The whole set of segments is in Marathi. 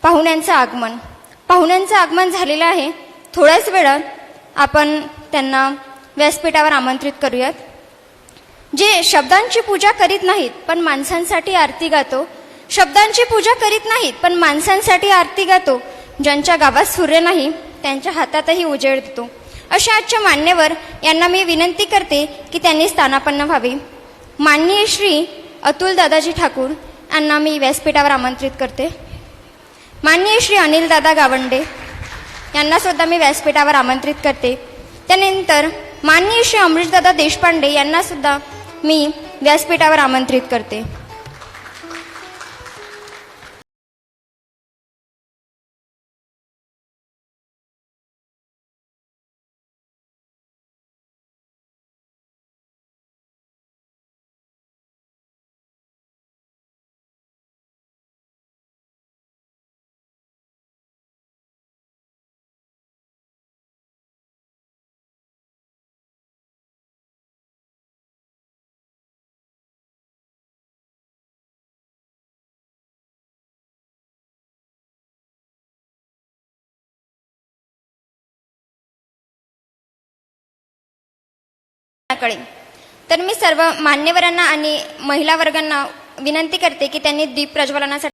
पाहुण्यांचं आगमन झालेलं आहे. थोड्याच वेळात आपण त्यांना व्यासपीठावर आमंत्रित करूयात. जे शब्दांची पूजा करीत नाहीत पण माणसांसाठी आरती गातो, शब्दांची पूजा करीत नाहीत पण माणसांसाठी आरती गातो, ज्यांच्या गावात सूर्य नाही त्यांच्या हातातही उजेड देतो, अशा आजच्या मान्यवर यांना मी विनंती करते की त्यांनी स्थानापन्न व्हावे. माननीय श्री अतुल दादाजी ठाकूर यांना मी व्यासपीठावर आमंत्रित करते. माननीय श्री अनिल दादा गावंडे यांना सुद्धा मी व्यासपीठावर आमंत्रित करते. त्यानंतर माननीय श्री अमरीशदादा देशपांडे यांना सुद्धा मी व्यासपीठावर आमंत्रित करते. तर मी सर्व मान्यवरांना आणि महिला वर्गांना विनंती करते की त्यांनी दीप प्रज्वलनासाठी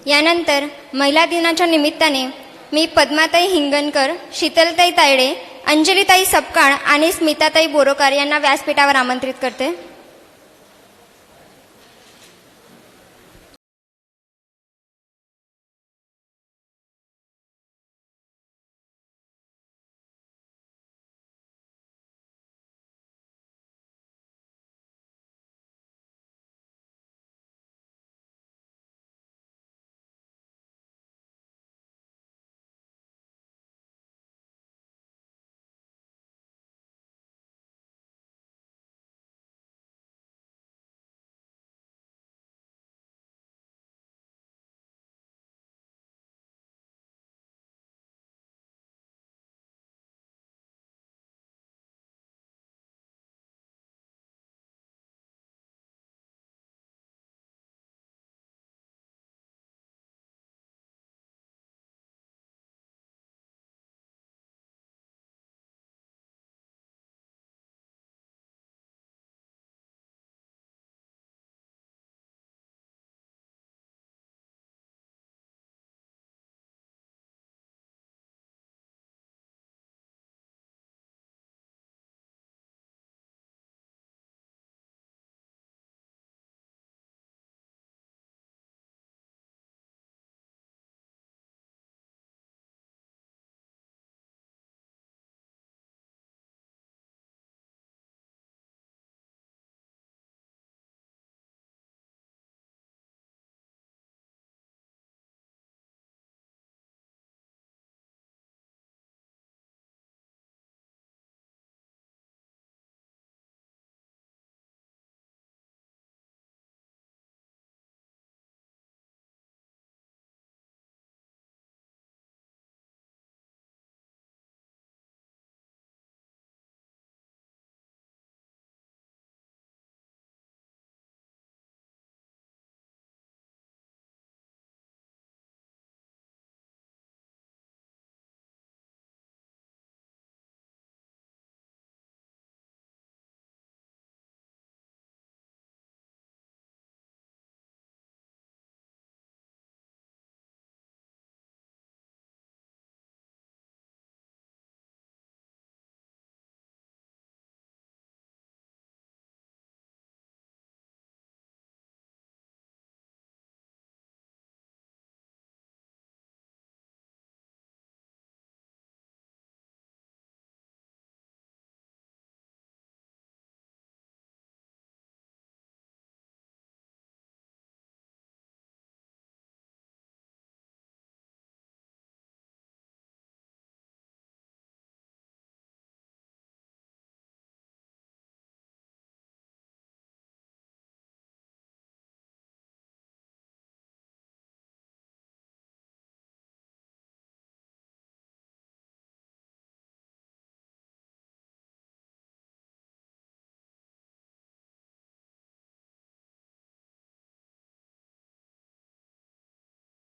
यानंतर महिला दिनाच्या निमित्ताने मी पद्माताई हिंगणकर, शीतलताई तायडे, अंजलीताई सपकाळ आणि स्मिताताई बोरोकार यांना व्यासपीठावर आमंत्रित करते.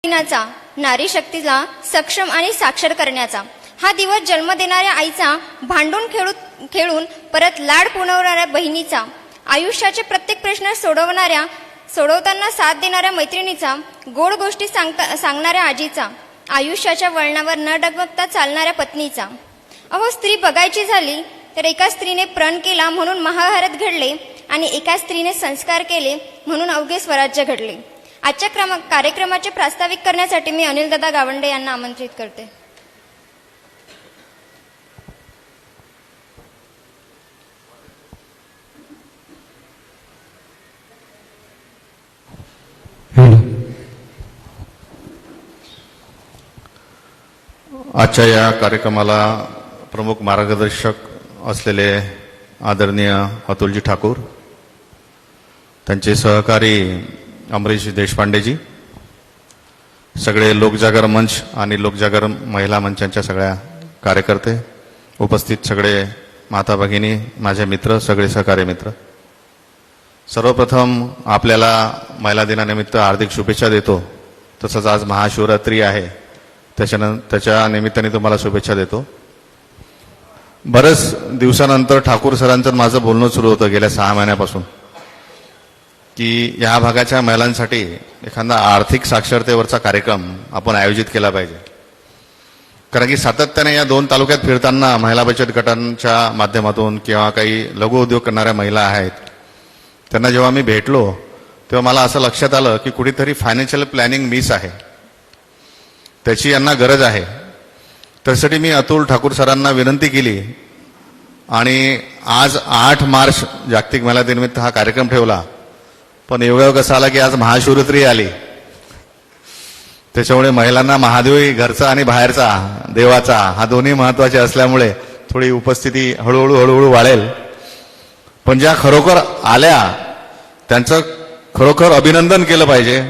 दिनाचा नारी शक्तीला सक्षम आणि साक्षर करण्याचा, हा दिवस जन्म देणाऱ्या आईचा, भांडून खेळून परत लाड पुरवणाऱ्या बहिणीचा, आयुष्याचे प्रत्येक प्रश्न सोडवताना साथ देणाऱ्या मैत्रिणीचा, गोड गोष्टी सांगणाऱ्या आजीचा, आयुष्याच्या वळणावर न डगमगता चालणाऱ्या पत्नीचा. अहो, स्त्री बघायची झाली तर एका स्त्रीने प्रण केला म्हणून महाभारत घडले आणि एका स्त्रीने संस्कार केले म्हणून अवघे स्वराज्य घडले. आजच्या कार्यक्रमाचे प्रास्ताविक करण्यासाठी मी अनिलदादा गावंडे यांना आमंत्रित करते. आजच्या या कार्यक्रमाला प्रमुख मार्गदर्शक असलेले आदरणीय अतुलजी ठाकूर, त्यांचे सहकारी अमरीश देशपांडेजी, सगळे लोकजागर मंच आणि लोकजागर महिला मंचांच्या सगळ्या कार्यकर्ते, उपस्थित सगळे माता भगिनी, माझे मित्र, सगळे सहकारी मित्र, सर्वप्रथम आपल्याला महिला दिनानिमित्त हार्दिक शुभेच्छा देतो. तसंच आज महाशिवरात्री आहे, त्याच्या निमित्ताने तुम्हाला शुभेच्छा देतो. बरेच दिवसानंतर ठाकूर सरांचं माझं बोलणं सुरू होतं गेल्या 6 महिन्यापासून. की या भागाच्या महिलांसाठी एखादा आर्थिक साक्षरतेवरचा कार्यक्रम आपण आयोजित केला पाहिजे. कारण की सातत्याने या 2 तालुक्यात फिरताना महिला बचत गटांच्या माध्यमातून किंवा काही लघु उद्योग करणाऱ्या महिला आहेत, त्यांना जेव्हा मी भेटलो तेव्हा मला असं लक्षात आलं की कुठेतरी फायनान्शियल प्लॅनिंग मिस आहे, त्याची यांना गरज आहे. त्यासाठी मी अतुल ठाकूर सरांना विनंती केली आणि आज 8 मार्च जागतिक महिला दिनानिमित्त हा कार्यक्रम ठेवला. पण योगायोग असा आला की आज महाशिवरात्री आली, त्याच्यामुळे महिलांना महादेव घरचा आणि बाहेरचा देवाचा हा दोन्ही महत्वाचे असल्यामुळे थोडी उपस्थिती हळूहळू वाढेल. पण ज्या खरोखर आल्या त्यांचं खरोखर अभिनंदन केलं पाहिजे.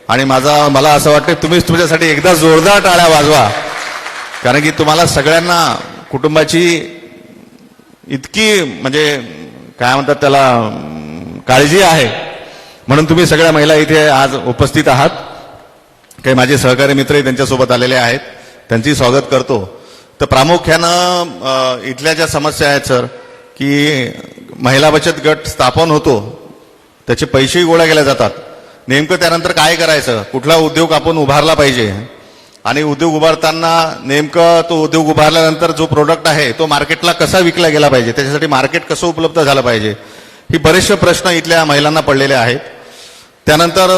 आणि मला असं वाटतं तुम्हीच तुमच्यासाठी एकदा जोरदार टाळ्या वाजवा, कारण की तुम्हाला सगळ्यांना कुटुंबाची इतकी म्हणजे काय म्हणतात त्याला काळजी आहे, म्हणून तुम्ही सगळ्या महिला इथे आज उपस्थित आहात. काही माझे सहकारी मित्रही त्यांच्यासोबत आलेले आहेत, त्यांचंही स्वागत करतो. तर प्रामुख्यानं इथल्या ज्या समस्या आहेत सर, की महिला बचत गट स्थापन होतो, त्याचे पैसेही गोळा केले जातात, नेमकं त्यानंतर काय करायचं, कुठला उद्योग आपण उभारला पाहिजे, आणि उद्योग उभारताना नेमकं तो उद्योग उभारल्यानंतर जो प्रोडक्ट आहे तो मार्केटला कसा विकला गेला पाहिजे, त्याच्यासाठी मार्केट कसं उपलब्ध झालं पाहिजे, ही बरेचसे प्रश्न इथल्या महिलांना पडलेले आहेत. त्यानंतर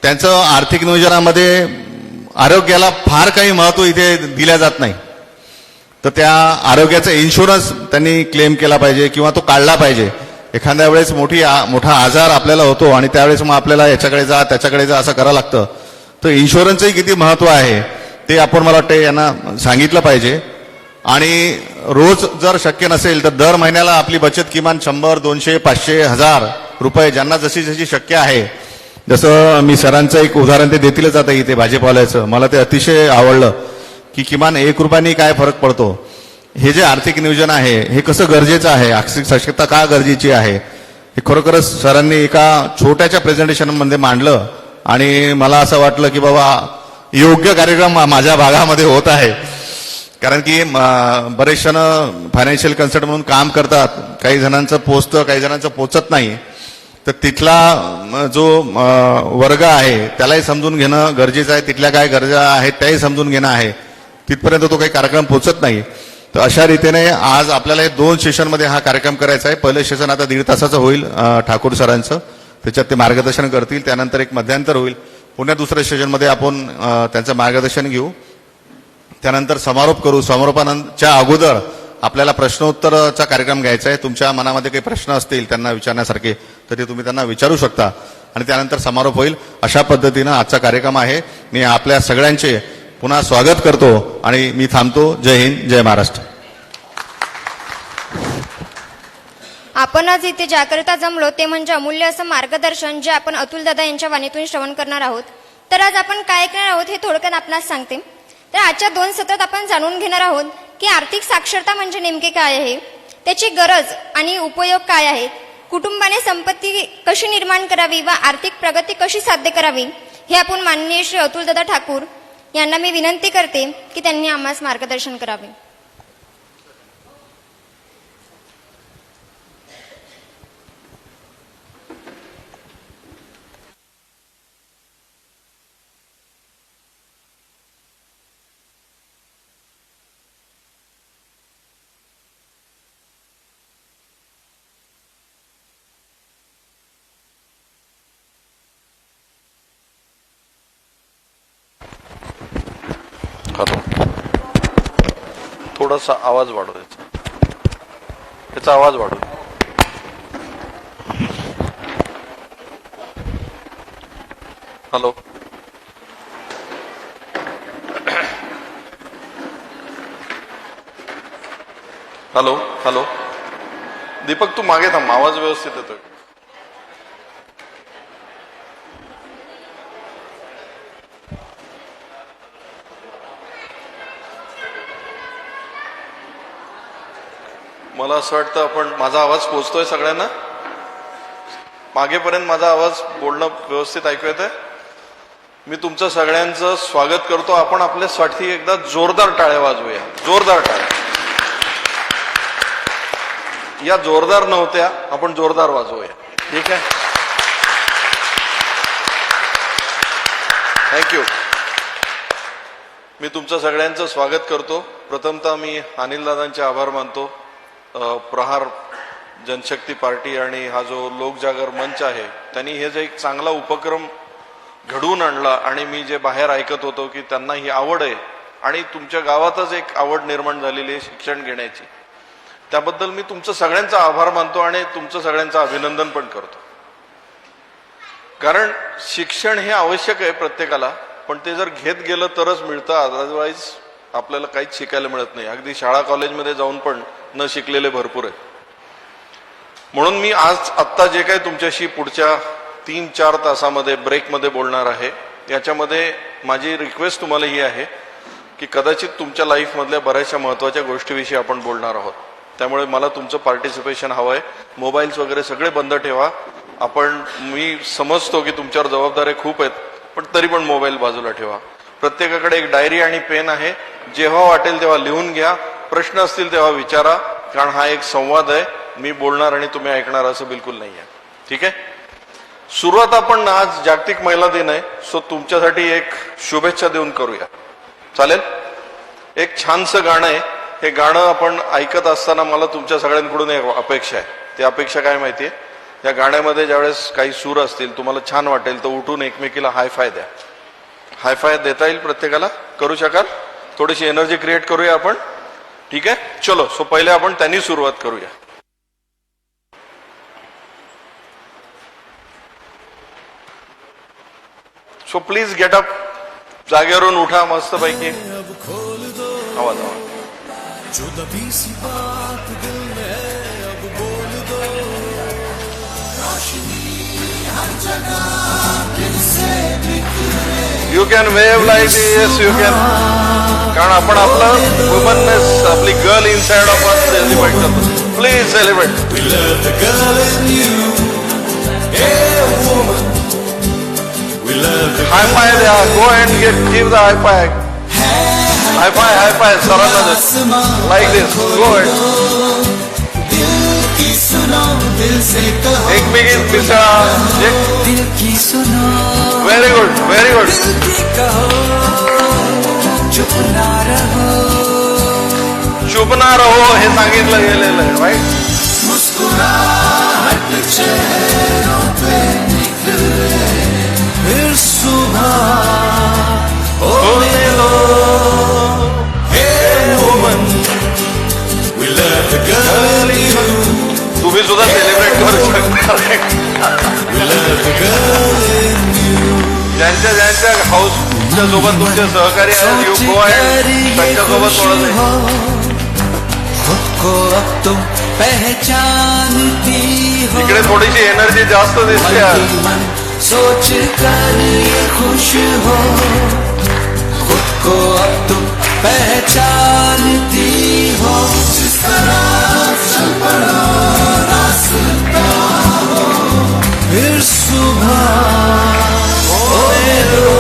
त्यांचं आर्थिक नियोजनामध्ये आरोग्याला फार काही महत्व इथे दिल्या जात नाही. तर त्या आरोग्याचा इन्शुरन्स त्यांनी क्लेम केला पाहिजे किंवा तो काढला पाहिजे. एखाद्या वेळेस मोठा आजार आपल्याला होतो आणि त्यावेळेस मग आपल्याला याच्याकडे जा त्याच्याकडे जा असं करावं लागतं. तर इन्शुरन्सही किती महत्व आहे ते आपण मला वाटतं यांना सांगितलं पाहिजे. आणि रोज जर शक्य नसेल तर दर महिन्याला आपली बचत किमान 100, 200, 500, 1000 रुपये ज्यांना जशी जशी शक्य आहे. जसं मी सरांचं एक उदाहरण ते देतीलच आता इथे भाजीपाल्याचं, मला ते अतिशय आवडलं की किमान 1 रुपयानी काय फरक पडतो. हे जे आर्थिक नियोजन आहे हे कसं गरजेचं आहे, आर्थिक साक्षरता का गरजेची आहे, हे खरोखरच सरांनी एका छोट्याच्या प्रेझेंटेशनमध्ये मांडलं. आणि मला असं वाटलं की बाबा योग्य कार्यक्रम माझ्या भागामध्ये होत आहे. कारण की बरेच जण फायनान्शियल कन्सल्टंट म्हणून काम करतात, काही जणांचं पोचतं काही जणांचं पोचत नाही. तर तिथला जो वर्ग आहे त्यालाही समजून घेणं गरजेचं आहे, तिथल्या काय गरजा आहेत त्याही समजून घेणं आहे. तिथपर्यंत तो काही कार्यक्रम पोचत नाही. तर अशा रीतीने आज आपल्याला 2 सेशनमध्ये हा कार्यक्रम करायचा आहे. पहिलं सेशन आता 1.5 तासाचं होईल ठाकूर सरांचं, त्याच्यात ते मार्गदर्शन करतील. त्यानंतर एक मध्यांतर होईल, पुन्हा दुसऱ्या सेशनमध्ये आपण त्यांचं मार्गदर्शन घेऊ. त्यानंतर समारोप करू. समारोपाच्या अगोदर आपल्याला प्रश्नोत्तरचा कार्यक्रम घ्यायचा आहे. तुमच्या मनामध्ये काही प्रश्न असतील त्यांना विचारण्यासारखे तर ते तुम्ही त्यांना विचारू शकता. आणि त्यानंतर समारोप होईल. अशा पद्धतीनं आजचा कार्यक्रम आहे. मी आपल्या सगळ्यांचे पुन्हा स्वागत करतो आणि मी थांबतो. जय हिंद, जय महाराष्ट्र. आपण आज इथे ज्याकरिता जमलो ते म्हणजे अमूल्य असं मार्गदर्शन जे आपण अतुलदादा यांच्या वाणीतून श्रवण करणार आहोत. तर आज आपण काय ऐकणार आहोत हे थोडक्यात आपणास सांगते. तर आजच्या 2 सत्रात आपण जाणून घेणार आहोत की आर्थिक साक्षरता म्हणजे नेमके काय आहे, त्याची गरज आणि उपयोग काय आहेत, कुटुंबाने संपत्ती कशी निर्माण करावी व आर्थिक प्रगती कशी साध्य करावी, हे आपण माननीय श्री अतुलदादा ठाकूर यांना मी विनंती करते की त्यांनी आम्हास मार्गदर्शन करावे. हॅलो, थोडासा आवाज वाढव, याचा आवाज वाढव. हॅलो, हॅलो, हॅलो, दीपक तू मागे थांब, आवाज व्यवस्थित येतोय. मला असं वाटतं आपण, माझा आवाज पोचतोय सगळ्यांना, मागेपर्यंत माझा आवाज बोलणं व्यवस्थित ऐकू येतंय. मी तुमचं सगळ्यांचं स्वागत करतो. आपण आपल्यासाठी एकदा जोरदार टाळ्या वाजवूया, जोरदार टाळ्या. या जोरदार नव्हत्या, आपण जोरदार वाजवूया, ठीक आहे. थँक्यू. मी तुमचं सगळ्यांचं स्वागत करतो. प्रथमतः मी अनिलदादांचे आभार मानतो. प्रहार जनशक्ती पार्टी आणि हा जो लोकजागर मंच आहे त्यांनी हे जे एक चांगला उपक्रम घडवून आणला आणि मी जे बाहेर ऐकत होतो की त्यांना ही आवड आहे आणि तुमच्या गावातच एक आवड निर्माण झालेली आहे शिक्षण घेण्याची, त्याबद्दल मी तुमचं सगळ्यांचा आभार मानतो आणि तुमचं सगळ्यांचं अभिनंदन पण करतो. कारण शिक्षण हे आवश्यक आहे प्रत्येकाला, पण ते जर घेत गेलं तरच मिळतं, अदरवाईज आपल्याला काहीच शिकायला मिळत नाही. अगदी शाळा कॉलेजमध्ये जाऊन पण न शिकलेले भरपूर आहेत. म्हणून मी आज आत्ता जे काही तुमच्याशी पुढच्या 3-4 तासामध्ये ब्रेकमध्ये बोलणार आहे, याच्यामध्ये माझी रिक्वेस्ट तुम्हाला ही आहे की कदाचित तुमच्या लाईफमधल्या बऱ्याचशा महत्त्वाच्या गोष्टीविषयी आपण बोलणार आहोत. त्यामुळे मला तुमचं पार्टिसिपेशन हवं आहे. मोबाईल्स वगैरे सगळे बंद ठेवा. मी समजतो की तुमच्यावर जबाबदाऱ्या खूप आहेत, पण तरी पण मोबाईल बाजूला ठेवा. प्रत्येकाकडे एक डायरी आणि पेन आहे. जेव्हा वाटेल तेव्हा लिहून घ्या. प्रश्न असतील तेव्हा विचारा, कारण हा एक संवाद आहे. मी बोलणार आणि तुम्ही ऐकणार असं बिलकुल नाही आहे. ठीक आहे. सुरुवात आपण आज जागतिक महिला दिन आहे, सो तुमच्यासाठी एक शुभेच्छा देऊन करूया. चालेल. एक छानसं गाणं आहे. हे गाणं आपण ऐकत असताना मला तुमच्या सगळ्यांकडून एक अपेक्षा आहे. ती अपेक्षा काय माहितीये, या गाण्यामध्ये ज्यावेळेस काही सूर असतील, तुम्हाला छान वाटेल तर उठून एकमेकीला हायफाय द्या. हायफाय देता येईल प्रत्येकाला? करू शकाल? थोडीशी एनर्जी क्रिएट करूया आपण. ठीक आहे. चलो. सो पहिले आपण त्यांनी सुरुवात करूया. So please get up. जागेवरून उठा मस्तपैकी. आवाज आवाज. You can wave like this. You can. कारण आपण आपलं वुमननेस, आपली girl inside of us celebrate करतो. Please celebrate. हाय पाय द्या. Go and give the high five. High five. High पाय सरांना लाईक दिस. गो अँड एकमेकी मिसळा. Very good. Very good. चुप ना रहो हे सांगितलं गेलेलं आहे. राईट. तुम्ही सुद्धा सेलिब्रेट करू शकता. ज्यांच्या ज्यांच्या हाऊसच्या सोबत तुमचे सहकारी आहेत, यू गो अहेड. त्यांच्यासोबत इकडे थोडीशी एनर्जी जास्त दिसते आज. सोच कर ये खुश हो, खुद को अब तुम पहचानती हो. जिस तरह चल पड़ा रास्ता हो, फिर सुबह होए low.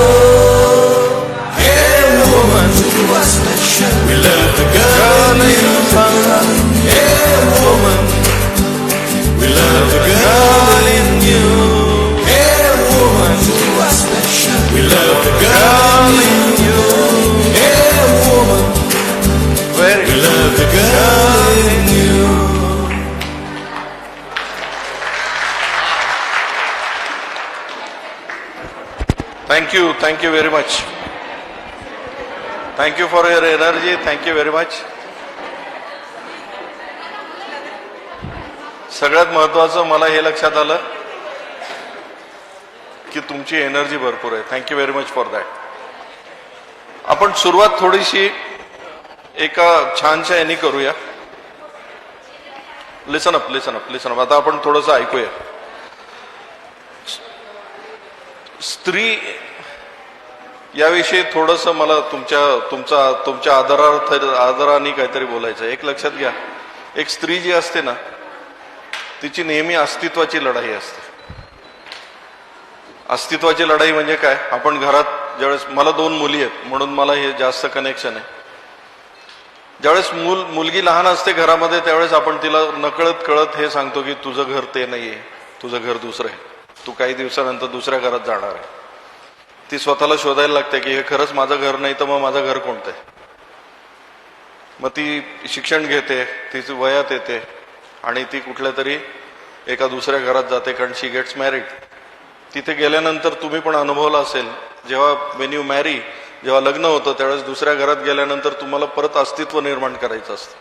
Hey woman, you are special. We love the girl you found. Hey woman, we love the girl in you. We love the girl in you. Hey woman, we love the girl in you. Thank you very much. Thank you for your energy. Thank you very much. सगळ्यात महत्वाचं मला हे लक्षात आलं की तुमची एनर्जी भरपूर आहे. Thank you very much for that. आपण सुरुवात थोडीशी एका छानशा यांनी करूया. लिसन अप. लिसन अप. लिसन अप. आता आपण थोडंसं ऐकूया. स्त्री याविषयी थोडंसं मला तुमच्या आदराने काहीतरी बोलायचं. एक लक्षात घ्या, एक स्त्री जी असते ना, तिची नेहमी अस्तित्वाची लढाई असते. अस्तित्वाची लढाई म्हणजे काय, आपण घरात ज्यावेळेस, मला 2 मुली आहेत म्हणून मला हे जास्त कनेक्शन आहे. ज्यावेळेस मुलगी लहान असते घरामध्ये, त्यावेळेस आपण तिला नकळत कळत हे सांगतो की तुझं घर ते नाहीये, तुझं घर दुसरं आहे, तू काही दिवसानंतर दुसऱ्या घरात जाणार आहे. ती स्वतःला शोधायला लागते की हे खरंच माझं घर नाही तर मग माझं घर कोणतं आहे. मग ती शिक्षण घेते, तिची वयात येते आणि ती कुठल्या तरी एका दुसऱ्या घरात जाते, कारण शी गेट्स मॅरिड. तिथे गेल्यानंतर तुम्ही पण अनुभवलं असेल, जेव्हा वेन यू मॅरी, जेव्हा लग्न होतं त्यावेळेस दुसऱ्या घरात गेल्यानंतर तुम्हाला परत अस्तित्व निर्माण करायचं असतं,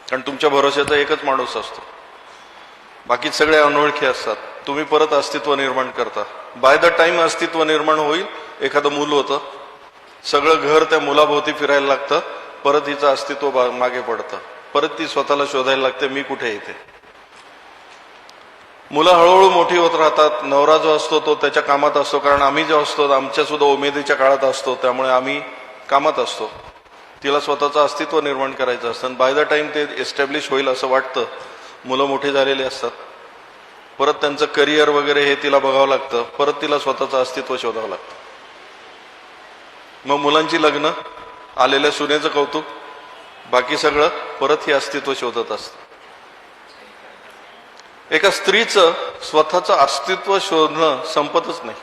कारण तुमच्या भरोश्याचा एकच माणूस असतो, बाकी सगळे अनोळखी असतात. तुम्ही परत अस्तित्व निर्माण करता. बाय द टाइम अस्तित्व निर्माण होईल, एखादं मूल होतं, सगळं घर त्या मुलाभोवती फिरायला लागतं, परत हिचं अस्तित्व मागे पडतं, परत ती स्वतःला शोधायला लागते मी कुठे येते. मुलं हळूहळू मोठी होत राहतात. नवरा जो असतो तो त्याच्या कामात असतो, कारण आम्ही जो असतो आमच्या सुद्धा उमेदीच्या काळात असतो, त्यामुळे आम्ही कामात असतो. तिला स्वतःचं अस्तित्व निर्माण करायचं असतं. बाय द टाइम ते एस्टॅब्लिश होईल असं वाटतं, मुलं मोठी झालेली असतात, परत त्यांचं करिअर वगैरे हे तिला बघावं लागतं, परत तिला स्वतःचं अस्तित्व शोधावं लागतं. मग मुलांची लग्न, आलेल्या सुनेचं कौतुक, बाकी सगळं परत हे अस्तित्व शोधत असतं. एका स्त्रीचं स्वतःचं अस्तित्व शोधणं संपतच नाही.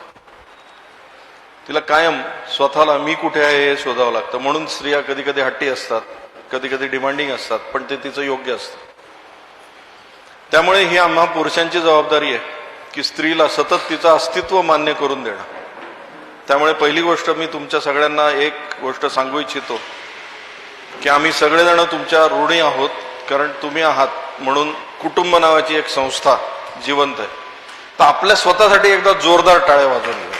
तिला कायम स्वतःला मी कुठे आहे हे शोधावं लागतं. म्हणून स्त्रिया कधी कधी हट्टी असतात, कधी कधी डिमांडिंग असतात, पण ते तिचं योग्य असतं. त्यामुळे ही आम्हा पुरुषांची जबाबदारी आहे की स्त्रीला सतत तिचं अस्तित्व मान्य करून देणं. त्यामुळे पहिली गोष्ट मी तुमच्या सगळ्यांना एक गोष्ट सांगू इच्छितो की आम्ही सगळेजण तुमच्या ऋणी आहोत, कारण तुम्ही आहात म्हणून कुटुंब नावाची एक संस्था जिवंत आहे. तर आपल्या स्वतःसाठी एकदा जोरदार टाळ्या वाजवून घेऊ.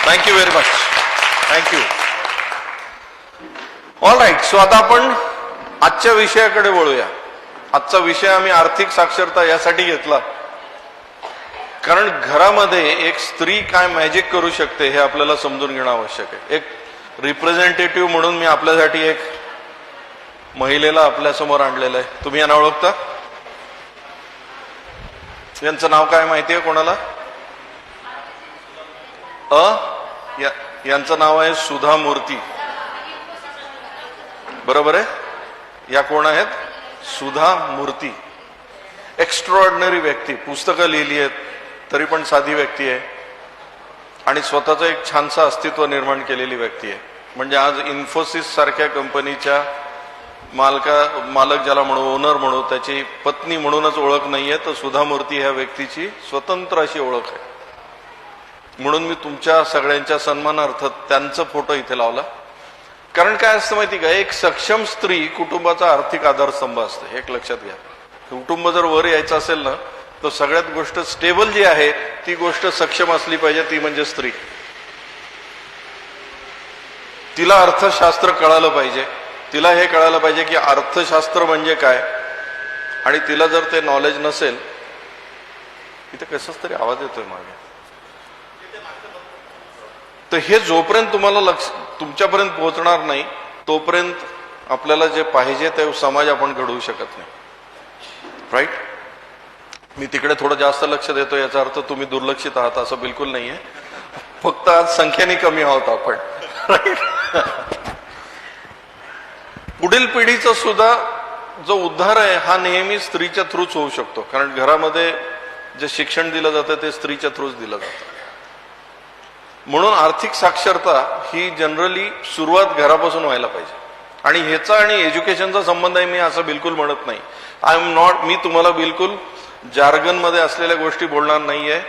Thank you very much. Thank you. All right. So आता आपण आजच्या विषयाकडे वळूया. आजचा विषय आम्ही आर्थिक साक्षरता यासाठी घेतला कारण घरामध्ये एक स्त्री काय मॅजिक करू शकते हे आपल्याला समजून घेणं आवश्यक आहे. एक रिप्रेझेंटेटिव्ह म्हणून मी आपल्यासाठी एक महिलेला आपल्यासमोर आणलेलं आहे. तुम्ही यांना ओळखता? यांचं नाव काय माहितीये कोणाला? यांचं नाव आहे सुधा मूर्ती. बरोबर आहे? या कोण आहेत? सुधा मूर्ती. एक्स्ट्राऑर्डिनरी व्यक्ती, पुस्तकं लिहिली आहेत तरी पण साधी व्यक्ती आहे आणि स्वतःचं एक छानसं अस्तित्व निर्माण केलेली व्यक्ती आहे. म्हणजे आज इन्फोसिस सारख्या कंपनीच्या मालक ज्याला म्हणू, ओनर म्हणू, त्याची पत्नी म्हणूनच ओळख नाहीये, तर सुधा मूर्ती ह्या व्यक्तीची स्वतंत्र अशी ओळख आहे. म्हणून मी तुमच्या सगळ्यांच्या सन्मानार्थ त्यांचा फोटो इथे लावला. कारण काय असतं माहिती का, एक सक्षम स्त्री कुटुंबाचा आर्थिक आधारस्तंभ असते. एक लक्षात घ्या, कुटुंब जर वर यायचं असेल ना तर सगळ्यात गोष्ट स्टेबल जी आहे ती गोष्ट सक्षम असली पाहिजे, ती म्हणजे स्त्री. तिला अर्थशास्त्र कळालं पाहिजे, तिला हे कळायला पाहिजे की अर्थशास्त्र म्हणजे काय. आणि तिला जर ते नॉलेज नसेल, इथे कसाच तरी आवाज येतोय मागे, तर हे जोपर्यंत तुम्हाला तुमच्यापर्यंत पोहोचणार नाही तोपर्यंत आपल्याला जे पाहिजे ते समाज आपण घडवू शकत नाही. राईट? मी तिकडे थोडं जास्त लक्ष देतो याचा अर्थ तुम्ही दुर्लक्षित आहात असं बिलकुल नाहीये. फक्त आज संख्येने कमी आहोत आपण. राईट? पुढील पिढीचा सुद्धा जो उद्धार आहे हा नेहमी स्त्रीच्या थ्रूच होऊ शकतो. कारण घरामध्ये जे शिक्षण दिलं जातं ते स्त्रीच्या थ्रूच दिलं जातं. म्हणून आर्थिक साक्षरता ही जनरली सुरुवात घरापासून व्हायला पाहिजे. आणि ह्याचा आणि एज्युकेशनचा संबंध आहे मी असं बिलकुल म्हणत नाही. मी तुम्हाला बिलकुल जार्गन मध्ये असलेल्या गोष्टी बोलणार नाहीये.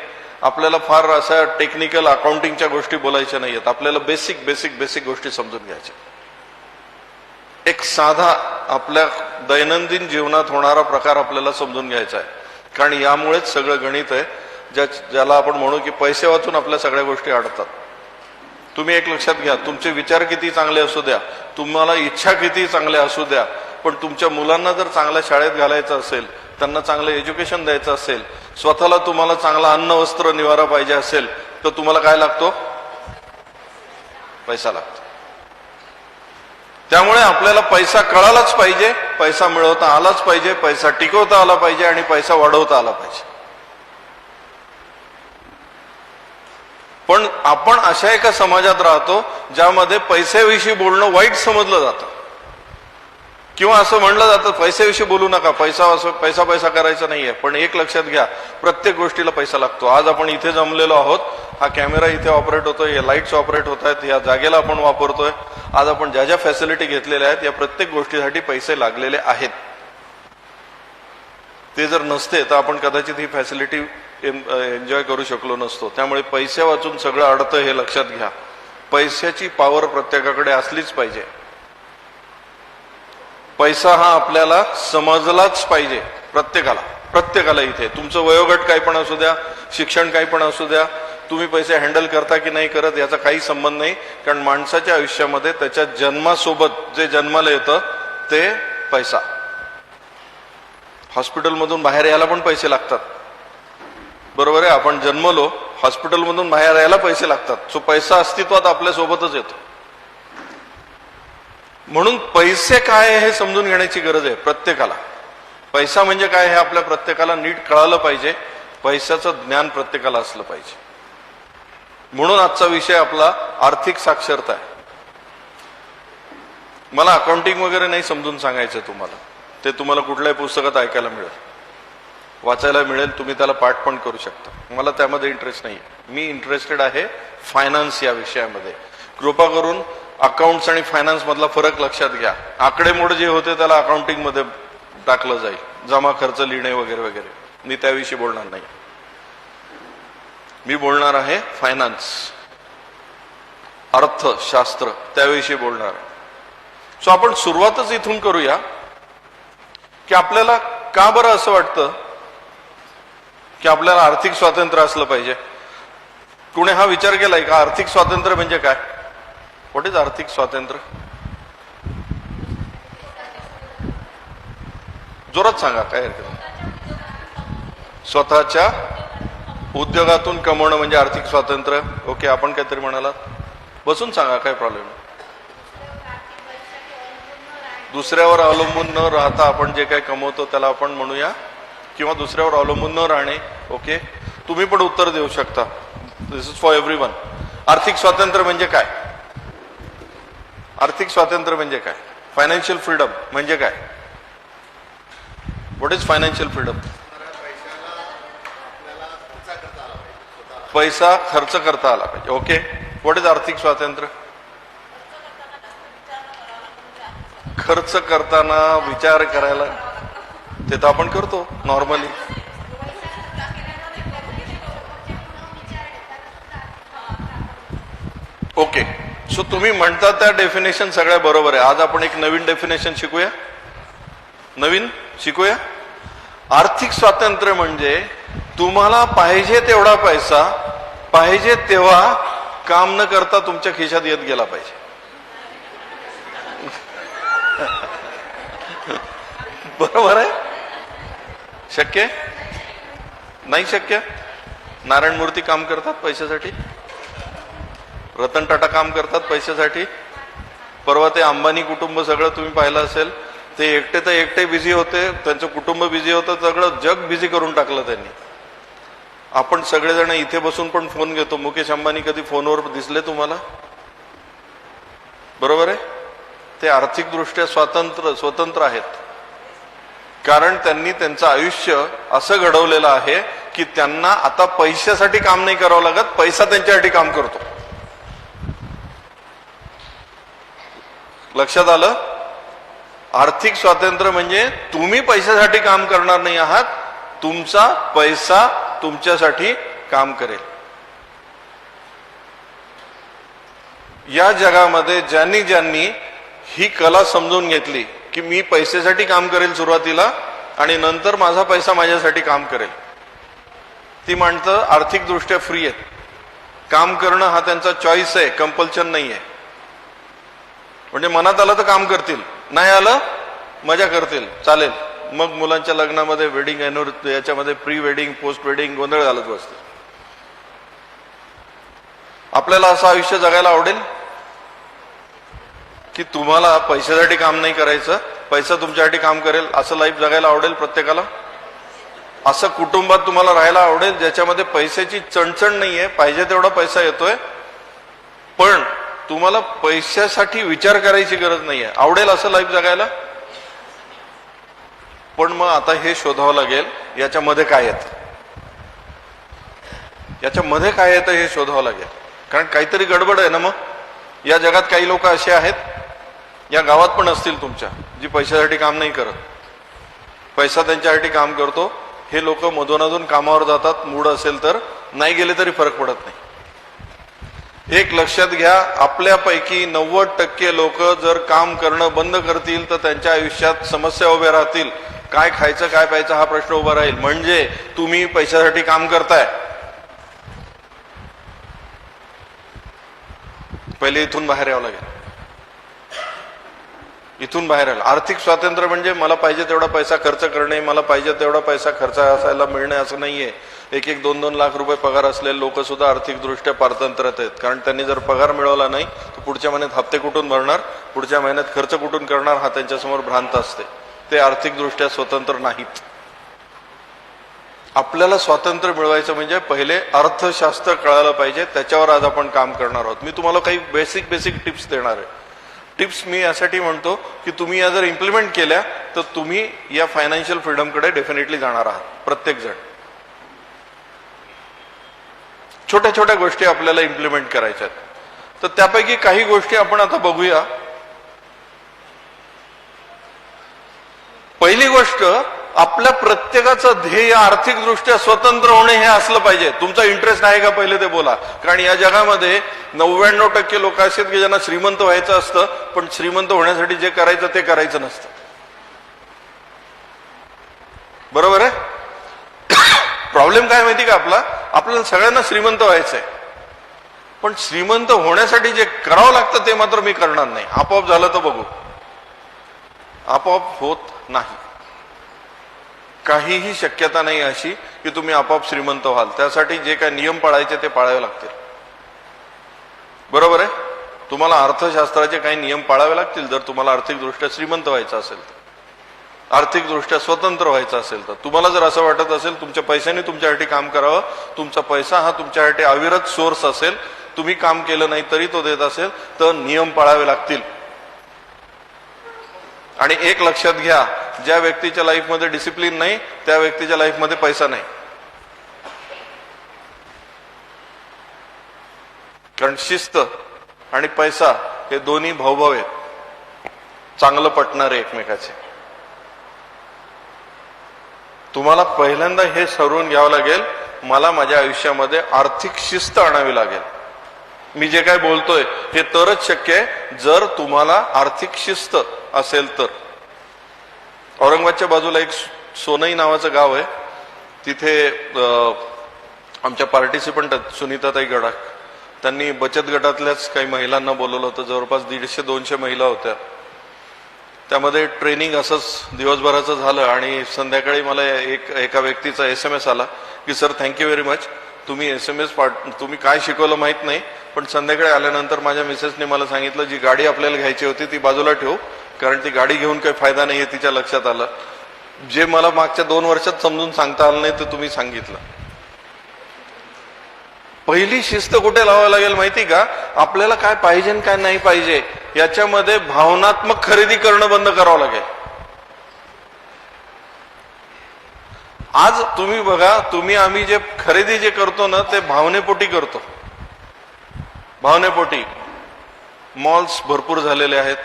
आपल्याला फार अशा टेक्निकल अकाउंटिंगच्या गोष्टी बोलायच्या नाहीयेत. आपल्याला बेसिक गोष्टी समजून घ्यायच्या. एक साधा आपल्या दैनंदिन जीवनात होणारा प्रकार आपल्याला समजून घ्यायचा आहे. कारण यामुळेच सगळं गणित आहे, ज्याला आपण म्हणू की पैसे वाचून आपल्या सगळ्या गोष्टी अडतात. तुम्ही एक लक्षात घ्या, तुमचे विचार किती चांगले असू द्या, तुम्हाला इच्छा किती चांगल्या असू द्या, पण तुमच्या मुलांना जर चांगल्या शाळेत घालायचं असेल, त्यांना चांगलं एज्युकेशन द्यायचं असेल, स्वतःला तुम्हाला चांगला अन्न वस्त्र निवारा पाहिजे असेल, तर तुम्हाला काय लागतो? पैसा लागतो. त्यामुळे आपल्याला पैसा कळालाच पाहिजे, पैसा मिळवता आलाच पाहिजे, पैसा टिकवता आला पाहिजे आणि पैसा वाढवता आला पाहिजे. पण आपण अशा एका समाजात राहतो ज्यामध्ये पैशाविषयी बोलणं वाईट समजलं जातं. किंवा असं म्हणलं जातं पैशाविषयी बोलू नका, पैसा पैसा करायचा नाहीये. पण एक लक्षात घ्या, प्रत्येक गोष्टीला पैसा लागतो. आज आपण इथे जमलेलो आहोत, हा कॅमेरा इथे ऑपरेट होतोय, हे लाईट्स ऑपरेट होत आहेत, या जागेला आपण वापरतोय. आज आपण ज्या ज्या फॅसिलिटी घेतलेल्या आहेत, या प्रत्येक गोष्टीसाठी पैसे लागलेले आहेत. ते जर नसते तर आपण कदाचित ही फॅसिलिटी एन्जॉय करू शकलो नसतो. त्यामुळे पैसे वाचून सगळं अडतं हे लक्षात घ्या. पैशाची पॉवर प्रत्येकाकडे असलीच पाहिजे. पैसा हा आपल्याला समजलाच पाहिजे. प्रत्येकाला इथे तुमचं वयोगट काय पण असू द्या, शिक्षण काय पण असू द्या, तुम्ही पैसे हँडल करता की नाही करत याचा काही संबंध नाही. कारण माणसाच्या आयुष्यामध्ये त्याच्या जन्मासोबत जे जन्माला येतं ते पैसा. हॉस्पिटलमधून बाहेर यायला पण पैसे लागतात, बरोबर आहे. आपण जन्मलो, हॉस्पिटलमधून बाहेर यायला पैसे लागतात. सो पैसा अस्तित्वात आपल्या सोबतच येतो. म्हणून पैसे काय आहे हे समजून घेण्याची गरज आहे प्रत्येकाला. पैसा म्हणजे काय हे आपल्या प्रत्येकाला नीट कळालं पाहिजे. पैशाचं ज्ञान प्रत्येकाला असलं पाहिजे. म्हणून आजचा विषय आपला आर्थिक साक्षरता आहे. मला अकाउंटिंग वगैरे नाही समजून सांगायचं तुम्हाला, ते तुम्हाला कुठल्याही पुस्तकात ऐकायला मिळेल, वाचायला मिळेल, तुम्ही त्याला पाठ पण करू शकता. मला त्यामध्ये इंटरेस्ट नाही. मी इंटरेस्टेड आहे फायनान्स या विषयामध्ये. कृपा करून अकाउंट्स आणि फायनान्स मधला फरक लक्षात घ्या. आकडेमोड जे होते त्याला अकाउंटिंग मध्ये टाकलं जाईल, जमा खर्च लिहिणे वगैरे वगैरे. मी त्याविषयी बोलणार नाही. मी बोलणार आहे फायनान्स, अर्थशास्त्र, त्याविषयी बोलणार आहे. सो आपण सुरुवातच इथून करूया की आपल्याला का बरं असं वाटतं की आपल्याला आर्थिक स्वातंत्र्य असलं पाहिजे. कुणी हा विचार केलाय का आर्थिक स्वातंत्र्य म्हणजे काय? व्हॉट इज आर्थिक स्वातंत्र्य? जोरात सांगा, काय हरकत नाही. स्वतःच्या उद्योगातून कमवणं म्हणजे आर्थिक स्वातंत्र्य. ओके, आपण काहीतरी म्हणालात, बसून सांगा, काय प्रॉब्लेम. दुसऱ्यावर अवलंबून न राहता आपण जे काही कमवतो त्याला आपण म्हणूया, किंवा दुसऱ्यावर अवलंबून न राहणे. ओके, तुम्ही पण उत्तर देऊ शकता. दिस इज फॉर एव्हरीवन. आर्थिक स्वातंत्र्य म्हणजे काय? आर्थिक स्वातंत्र्य म्हणजे काय? फायनान्शियल फ्रीडम म्हणजे काय? What is financial freedom? पैसा खर्च करता आला पाहिजे. ओके, व्हॉट इज आर्थिक स्वातंत्र्य? खर्च करताना विचार करायला, ते तर आपण करतो नॉर्मली. ओके, सो तुम्ही म्हणता त्या डेफिनेशन सगळ्या बरोबर आहे. आज आपण एक नवीन डेफिनेशन शिकूया. आर्थिक स्वातंत्र्य म्हणजे तुम्हाला पाहिजे तेवढा पैसा पाहिजे तेव्हा काम न करता तुमच्या खिशात येत गेला पाहिजे. बरोबर आहे? शक्य नाही? शक्य. नारायण मूर्ती काम करतात पैशासाठी, रतन टाटा काम करतात पैशासाठी. परवा ते अंबानी कुटुंब सगळं तुम्ही पाहिलं असेल, ते एकटे तर एकटे बिझी होते, त्यांचं कुटुंब बिझी होतं, सगळं जग बिझी करून टाकलं त्यांनी. आपण सगळेजण इथे बसून पण फोन घेतो. मुकेश अंबानी कधी फोनवर दिसले तुम्हाला? बरोबर आहे. ते आर्थिकदृष्ट्या स्वतंत्र आहेत, कारण त्यांनी त्यांचं आयुष्य असं घडवलेलं आहे की त्यांना आता पैशासाठी काम नाही करावं लागत, पैसा त्यांच्यासाठी काम करतो. लक्षात आलं? आर्थिक स्वातंत्र्य म्हणजे तुम्ही पैशासाठी काम करणार नाही आहात, तुमचा पैसा तुमच्यासाठी काम करेल. या जगामध्ये ज्यांनी ही कला समजून घेतली की मी पैशासाठी काम करेल सुरुवातीला आणि नंतर माझा पैसा माझ्यासाठी काम करेल, ती माणसं आर्थिकदृष्ट्या फ्री आहेत. काम करणं हा त्यांचा चॉईस आहे, कंपल्शन नाही आहे. म्हणजे मनात आलं तर काम करतील, नाही आलं मजा करतील, चालेल. मग मुलांच्या लग्नामध्ये वेडिंग अॅनिव्हर्सरी, याच्यामध्ये प्री वेडिंग पोस्ट वेडिंग गोंधळ घालत बसते. आपल्याला असं आयुष्य जगायला आवडेल की तुम्हाला पैशासाठी काम नाही करायचं, पैसा तुमच्यासाठी काम करेल, असं लाईफ जगायला आवडेल प्रत्येकाला? असं कुटुंबात तुम्हाला राहायला आवडेल ज्याच्यामध्ये पैशाची चणचण नाहीये, पाहिजे तेवढा पैसा येतोय, पण तुम्हाला पैशासाठी विचार करायची गरज नाहीये? आवडेल असं लाईफ जगायला? पण मग आता हे शोधावं लागेल याच्यामध्ये काय येतं, याच्यामध्ये काय येतं हे शोधावं लागेल. कारण काहीतरी गडबड आहे ना. मग या जगात काही लोक असे आहेत, या गावात पण असतील तुमच्या, जी पैशासाठी काम नाही करत, पैसा त्यांच्यासाठी काम करतो. हे लोक मधून कामावर जातात, मूड असेल तर, नाही गेले तरी फरक पडत नाही. एक लक्षात घ्या, आपल्यापैकी 90% लोक जर काम करणं बंद करतील तर त्यांच्या आयुष्यात समस्या उभ्या राहतील. काय खायचं काय प्यायचं हा प्रश्न उभा राहील. म्हणजे तुम्ही पैशासाठी काम करताय. पहिले इथून बाहेर यावं लागेल, इथून बाहेर आलं. आर्थिक स्वातंत्र्य म्हणजे मला पाहिजे तेवढा पैसा खर्च करणे, मला पाहिजे तेवढा पैसा खर्च असायला मिळणे असं नाहीये. 1-2 लाख रुपये पगार असलेले लोक सुद्धा आर्थिकदृष्ट्या पारतंत्र्यात आहेत. कारण त्यांनी जर पगार मिळवला नाही तर पुढच्या महिन्यात हप्ते कुठून भरणार, पुढच्या महिन्यात खर्च कुठून करणार हा त्यांच्यासमोर भ्रांत असते. ते आर्थिकदृष्ट्या स्वतंत्र नाहीत. आपल्याला स्वातंत्र्य मिळवायचं म्हणजे पहिले अर्थशास्त्र कळायला पाहिजे. त्याच्यावर आज आपण काम करणार आहोत. मी तुम्हाला काही बेसिक टिप्स देणार आहे. टिप्स मी यासाठी म्हणतो की तुम्ही या जर इम्प्लिमेंट केल्या तर तुम्ही या फायनान्शियल फ्रीडमकडे डेफिनेटली जाणार आहात, प्रत्येक जण. छोट्या छोट्या गोष्टी आपल्याला इम्प्लिमेंट करायच्यात. तर त्यापैकी काही गोष्टी आपण आता बघूया. पहिली गोष्ट, आपल्या प्रत्येकाचं ध्येय आर्थिकदृष्ट्या स्वतंत्र होणे हे असलं पाहिजे. तुमचा इंटरेस्ट आहे का पहिले ते बोला. कारण या जगामध्ये 99% लोक असे आहेत की ज्यांना श्रीमंत व्हायचं असतं, पण श्रीमंत होण्यासाठी जे करायचं ते करायचं नसतं. बरोबर आहे. प्रॉब्लेम काय माहिती का आपला, आपल्याला सगळ्यांना श्रीमंत व्हायचंय, पण श्रीमंत होण्यासाठी जे करावं लागतं ते मात्र मी करणार नाही. आपोआप झालं तर बघू. आपोआप होत नाही. काहीही शक्यता नाही अशी की तुम्ही आपोआप श्रीमंत व्हाल. त्यासाठी जे काही नियम पाळायचे ते पाळावे लागतील. बरोबर आहे. तुम्हाला अर्थशास्त्राचे काही नियम पाळावे लागतील जर तुम्हाला आर्थिकदृष्ट्या श्रीमंत व्हायचं असेल तर, आर्थिकदृष्ट्या स्वतंत्र व्हायचं असेल तर. तुम्हाला जर असं वाटत असेल तुमच्या पैशाने तुमच्यासाठी काम करावं, तुमचा पैसा हा तुमच्यासाठी अविरत सोर्स असेल, तुम्ही काम केलं नाही तरी तो देत असेल, तर नियम पाळावे लागतील. आणि एक लक्षात घ्या, ज्या व्यक्तीच्या लाईफमध्ये डिसिप्लिन नाही त्या व्यक्तीच्या लाईफमध्ये पैसा नाही. कारण शिस्त आणि पैसा हे दोन्ही भाऊभाऊ आहेत, चांगलं पटणारे एकमेकाचे. तुम्हाला पहिल्यांदा हे ठरवून घ्यावं लागेल, मला माझ्या आयुष्यामध्ये आर्थिक शिस्त आणावी लागेल. मी जे काय बोलतोय हे तरच शक्य आहे जर तुम्हाला आर्थिक शिस्त असेल तर. औरंगाबादच्या बाजूला एक सोनई नावाचं गाव आहे. तिथे आमच्या पार्टिसिपंट सुनीताताई गडाख, त्यांनी बचत गटातल्याच काही महिलांना बोलवलं होतं. जवळपास 150-200 महिला होत्या. त्यामध्ये ट्रेनिंग असंच दिवसभराचं झालं आणि संध्याकाळी मला एका व्यक्तीचा SMS आला की सर थँक्यू व्हेरी मच, तुम्ही तुम्ही काय शिकवलं माहित नाही, पण संध्याकाळी आल्यानंतर माझ्या मिसेसने मला सांगितलं जी गाडी आपल्याला घ्यायची होती ती बाजूला ठेवू, कारण ती गाडी घेऊन काही फायदा नाहीये. तिच्या लक्षात आलं जे मला मागच्या 2 वर्षात समजून सांगता आलं नाही ते तुम्ही सांगितलं. पहिली शिस्त कुठे लावावी लागेल माहिती का, आपल्याला काय पाहिजे आणि काय नाही पाहिजे याच्यामध्ये भावनात्मक खरेदी करणं बंद करावं लागेल. आज तुम्ही बघा, आम्ही जे खरेदी जे करतो ना ते भावनेपोटी करतो. भावनेपोटी मॉल्स भरपूर झालेले आहेत,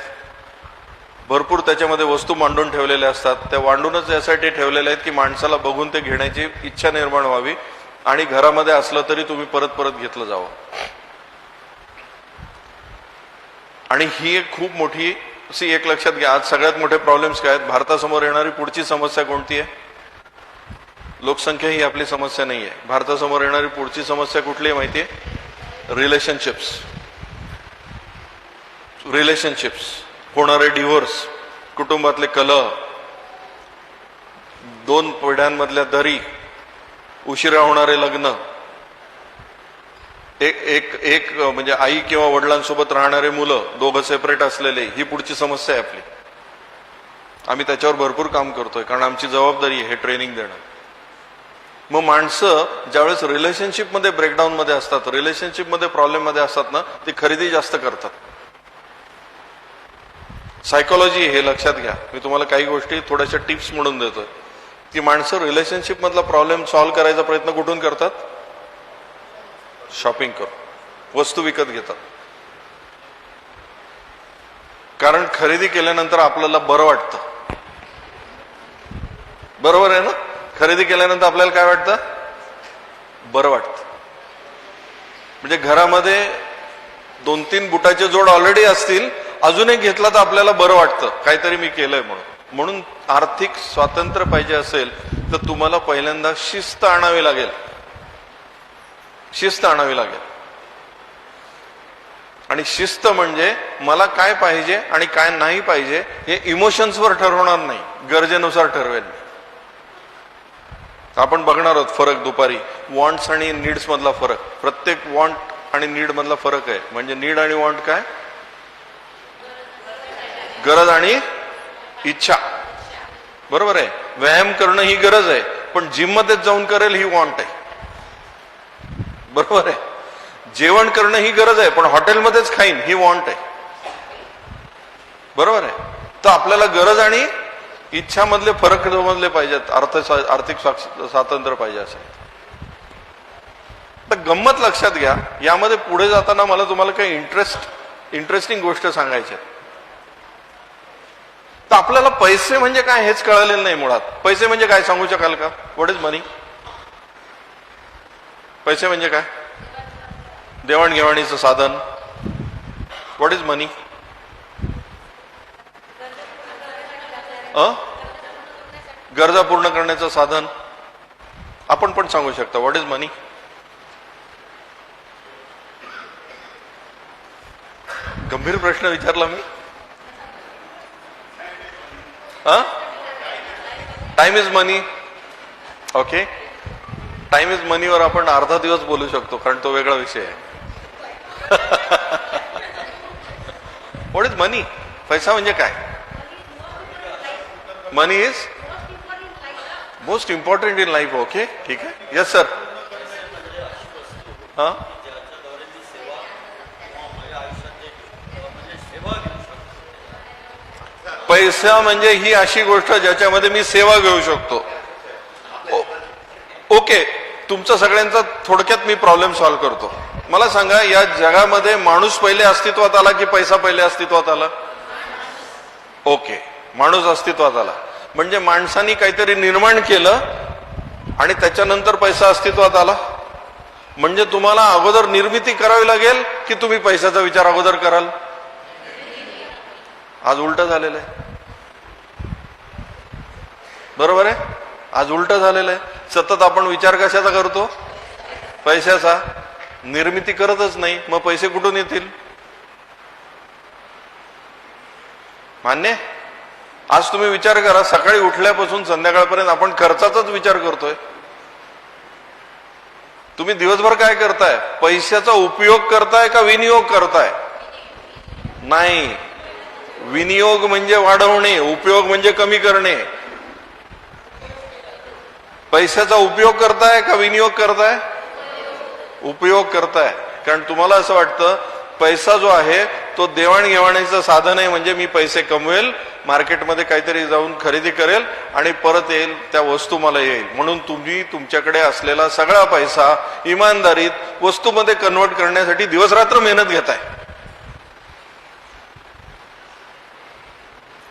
भरपूर त्याच्यामध्ये वस्तू मांडून ठेवलेल्या असतात. त्या मांडूनच यासाठी ठेवलेल्या आहेत की माणसाला बघून ते घेण्याची इच्छा निर्माण व्हावी आणि घरामध्ये असलं तरी तुम्ही परत परत घेतलं जावं. आणि ही एक खूप मोठी एक लक्षात घ्या, आज सगळ्यात मोठे प्रॉब्लेम्स काय आहेत. भारतासमोर येणारी पुढची समस्या कोणती आहे? लोकसंख्या ही आपली समस्या नाही आहे. भारतासमोर येणारी पुढची समस्या कुठली आहे माहिती आहे? रिलेशनशिप्स, होणारे डिव्होर्स, कुटुंबातले कलह, 2 पिढ्यांमधल्या दरी, उशिरा होणारे लग्न, एक म्हणजे आई किंवा वडिलांसोबत राहणारे मुलं दोघं सेपरेट असलेले, ही पुढची समस्या आहे आपली. आम्ही त्याच्यावर भरपूर काम करतोय कारण आमची जबाबदारी आहे हे ट्रेनिंग देणं. मग माणसं ज्यावेळेस रिलेशनशिपमध्ये ब्रेकडाऊन मध्ये असतात, रिलेशनशिपमध्ये प्रॉब्लेम मध्ये असतात ना, ती खरेदी जास्त करतात. सायकोलॉजी हे लक्षात घ्या. मी तुम्हाला काही गोष्टी थोड्याशा टिप्स म्हणून देतोय की माणसं रिलेशनशिप मधला प्रॉब्लेम सॉल्व्ह करायचा प्रयत्न कुठून करतात? शॉपिंग करून, वस्तू विकत घेतात. कारण खरेदी केल्यानंतर आपल्याला बरं वाटतं. बरोबर आहे ना? खरेदी केल्यानंतर आपल्याला काय वाटतं? बरं वाटतं. म्हणजे घरामध्ये 2-3 बुटाचे जोड ऑलरेडी असतील, अजून एक घेतला तर आपल्याला बरं वाटतं, काहीतरी मी केलंय म्हणून. म्हणून आर्थिक स्वातंत्र्य पाहिजे असेल तर तुम्हाला पहिल्यांदा शिस्त आणावी लागेल. शिस्त आणावी लागेल. आणि शिस्त म्हणजे मला काय पाहिजे आणि काय नाही पाहिजे हे इमोशन्सवर ठरवणार नाही, गरजेनुसार ठरवेल. आपण बघणार आहोत फरक दुपारी, वॉन्ट्स आणि नीड्स मधला फरक. प्रत्येक वॉन्ट आणि नीड मधला फरक आहे. म्हणजे नीड आणि वॉन्ट काय? गरज आणि इच्छा. बरोबर आहे. व्यायाम करणं ही गरज आहे, पण जिम मध्येच जाऊन करेल ही वॉन्ट आहे. बरोबर आहे. जेवण करणं ही गरज आहे, पण हॉटेलमध्येच खाईन ही वॉन्ट आहे. बरोबर आहे. तर आपल्याला गरज आणि इच्छा मधले फरक समजले पाहिजेत आर्थिक स्वातंत्र्य पाहिजे असेल. तर गंमत लक्षात घ्या. यामध्ये पुढे जाताना मला तुम्हाला काही इंटरेस्टिंग गोष्ट सांगायची आहे. तर आपल्याला पैसे म्हणजे काय हेच कळलेलं नाही मुळात. पैसे म्हणजे काय सांगू शकाल का? व्हॉट इज मनी? पैसे म्हणजे काय? देवाणघेवाणीचं साधन. व्हॉट इज मनी? गरजा पूर्ण करण्याचं साधन. आपण पण सांगू शकता व्हॉट इज मनी? गंभीर प्रश्न विचारला मी. Time is money. Okay, time is मनीवर आपण अर्धा दिवस बोलू शकतो, कारण तो वेगळा विषय आहे. What is money? पैसा म्हणजे काय? Money is most important in life. Okay, ठीक आहे. Yes sir. हा, पैसा म्हणजे ही अशी गोष्ट ज्याच्यामध्ये मी सेवा घेऊ शकतो. ओके, तुमचं सगळ्यांचा थोडक्यात मी प्रॉब्लेम सॉल्व्ह करतो. मला सांगा, या जगामध्ये माणूस पहिले अस्तित्वात आला की पैसा पहिले अस्तित्वात आला? ओके, माणूस अस्तित्वात आला म्हणजे माणसानी काहीतरी निर्माण केलं आणि त्याच्यानंतर पैसा अस्तित्वात आला. म्हणजे तुम्हाला अगोदर निर्मिती करावी लागेल की तुम्ही पैशाचा विचार अगोदर कराल? आज उलट झालेलं आहे. बरोबर आहे. आज उलट झालेलं आहे. सतत आपण विचार कशाचा करतो? पैशाचा. निर्मिती करतच नाही, मग पैसे कुठून येतील? मान्य? आज तुम्ही विचार करा, सकाळी उठल्यापासून संध्याकाळपर्यंत आपण खर्चाचाच विचार करतोय. तुम्ही दिवसभर काय करताय? पैशाचा उपयोग करताय का विनियोग करताय? नाही. विनियोग म्हणजे वाढवणे, उपयोग म्हणजे कमी करणे. पैशाचा उपयोग करताय का विनियोग करताय? उपयोग करताय. कारण तुम्हाला असं वाटतं पैसा जो आहे तो देवाणघेवाणीचं साधन आहे, म्हणजे मी पैसे कमवेल, मार्केटमध्ये काहीतरी जाऊन खरेदी करेल आणि परत येईल, त्या वस्तू मला येईल. म्हणून तुम्ही तुमच्याकडे असलेला सगळा पैसा इमानदारीत वस्तूमध्ये कन्वर्ट करण्यासाठी दिवसरात्र मेहनत घेताय.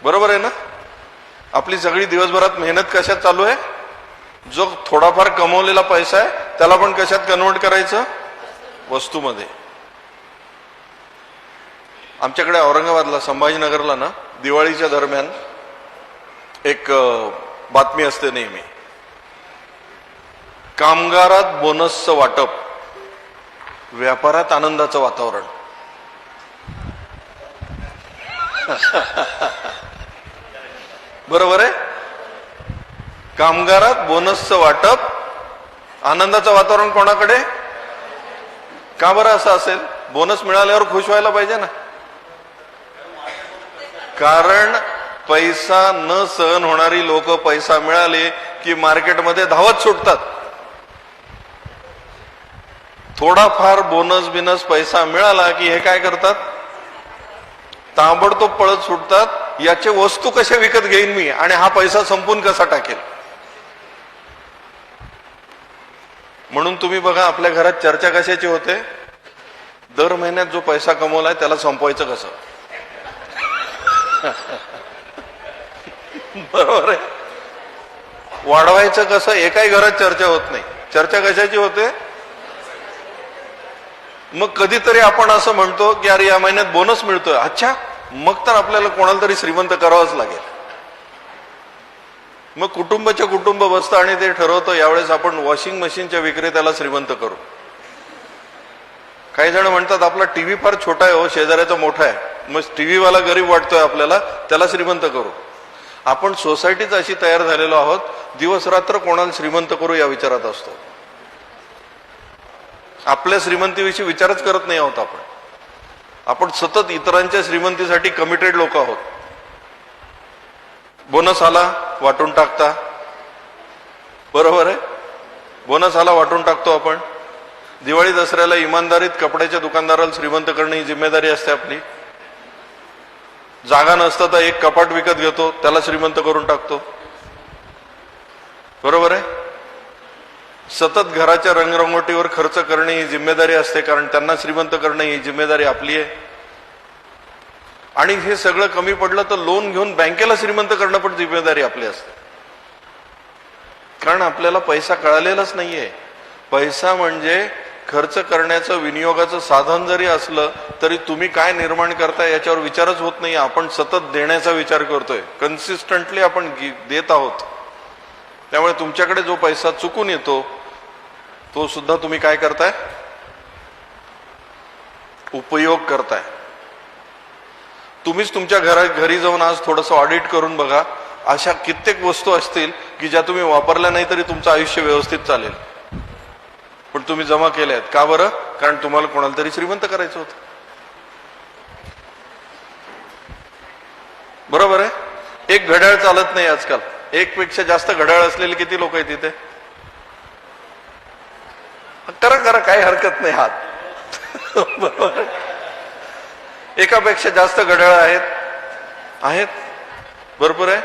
बरोबर आहे ना? आपली सगळी दिवसभरात मेहनत कशात चालू आहे? जो थोडाफार कमवलेला पैसा आहे त्याला पण कशात कन्वर्ट करायचं? वस्तूमध्ये. आमच्याकडे औरंगाबादला, संभाजीनगरला ना, दिवाळीच्या दरम्यान एक बातमी असते नेहमी, कामगारात बोनसचं वाटप, व्यापारात आनंदाचं वातावरण. बरोबर आहे. कामगारात बोनसचं वाटप, आनंदाचं वातावरण कोणाकडे? का बरं असं असेल? बोनस मिळाल्यावर खुश व्हायला पाहिजे ना. कारण पैसा न सहन होणारी लोक पैसा मिळाले की मार्केटमध्ये धावत सुटतात. थोडाफार बोनस बिनस पैसा मिळाला की हे काय करतात? ताबडतोब पळत सुटतात, याचे वस्तू कशा विकत घेईन मी आणि हा पैसा संपून कसा टाकेल. म्हणून तुम्ही बघा आपल्या घरात चर्चा कशाची होते, दर महिन्यात जो पैसा कमवलाय त्याला संपवायचं कसं. बरोबर आहे. वाढवायचं कसं एकाही घरात चर्चा होत नाही. चर्चा कशाची होते, मग कधीतरी आपण असं म्हणतो की अरे या महिन्यात बोनस मिळतोय, अच्छा मग तर आपल्याला कोणाला तरी श्रीमंत करावंच लागेल. मग कुटुंबाच्या कुटुंब बसतं आणि ते ठरवतं यावेळेस आपण वॉशिंग मशीनच्या विक्रेत्याला श्रीमंत करू. काही जण म्हणतात आपला टीव्ही फार छोटा आहे हो, शेजाऱ्याचा मोठा आहे, मग टीव्ही वाला गरीब वाटतोय आपल्याला, त्याला श्रीमंत करू. आपण सोसायटीच अशी तयार झालेलो आहोत, दिवस रात्र कोणाला श्रीमंत करू या विचारात असतो. आपल्या श्रीमंतीविषयी विचारच करत नाही आहोत आपण. आपण सतत इतरांच्या श्रीमंतीसाठी कमिटेड लोक आहोत. बोनस आला वाटून टाकता, बरोबर आहे, बोनस आला वाटून टाकतो आपण. दिवाळी दसऱ्याला इमानदारीत कपड्याच्या दुकानदाराला श्रीमंत करणे ही जिम्मेदारी असते आपली. जागा नसतं तर एक कपाट विकत घेतो, त्याला श्रीमंत करून टाकतो, बरोबर आहे. सतत घराच्या रंगरंगोटीवर खर्च करणे ही जिम्मेदारी असते, कारण त्यांना श्रीमंत करणे ही जिम्मेदारी आपली आहे. आणि हे सगळं कमी पडलं तर लोन घेऊन बँकेला श्रीमंत करणं पण जिम्मेदारी आपली असते. कारण आपल्याला पैसा कळालेलाच नाहीये. पैसा म्हणजे खर्च करण्याचं विनियोगाचं साधन जरी असलं तरी तुम्ही काय निर्माण करताय याच्यावर विचारच होत नाही. आपण सतत देण्याचा विचार करतोय, कन्सिस्टंटली आपण देत आहोत. त्यामुळे तुमच्याकडे जो पैसा चुकून येतो तो सुद्धा तुम्ही काय करताय, उपयोग करताय. तुम्हीच तुमच्या घरी जाऊन आज थोडंसं ऑडिट करून बघा. अशा कित्येक वस्तू असतील की ज्या तुम्ही वापरल्या नाही तरी तुमचं आयुष्य व्यवस्थित चालेल, पण तुम्ही जमा केल्या आहेत. का बरं? कारण तुम्हाला कोणाला तरी श्रीमंत करायचं होतं, बरोबर आहे. एक घड्याळ चालत नाही आजकाल, एक पेक्षा जास्त घड्याळ असलेले किती लोक आहेत इथे. करा काही हरकत नाही हात, बरोबर. एकापेक्षा जास्त घड्याळ आहेत, भरपूर आहे.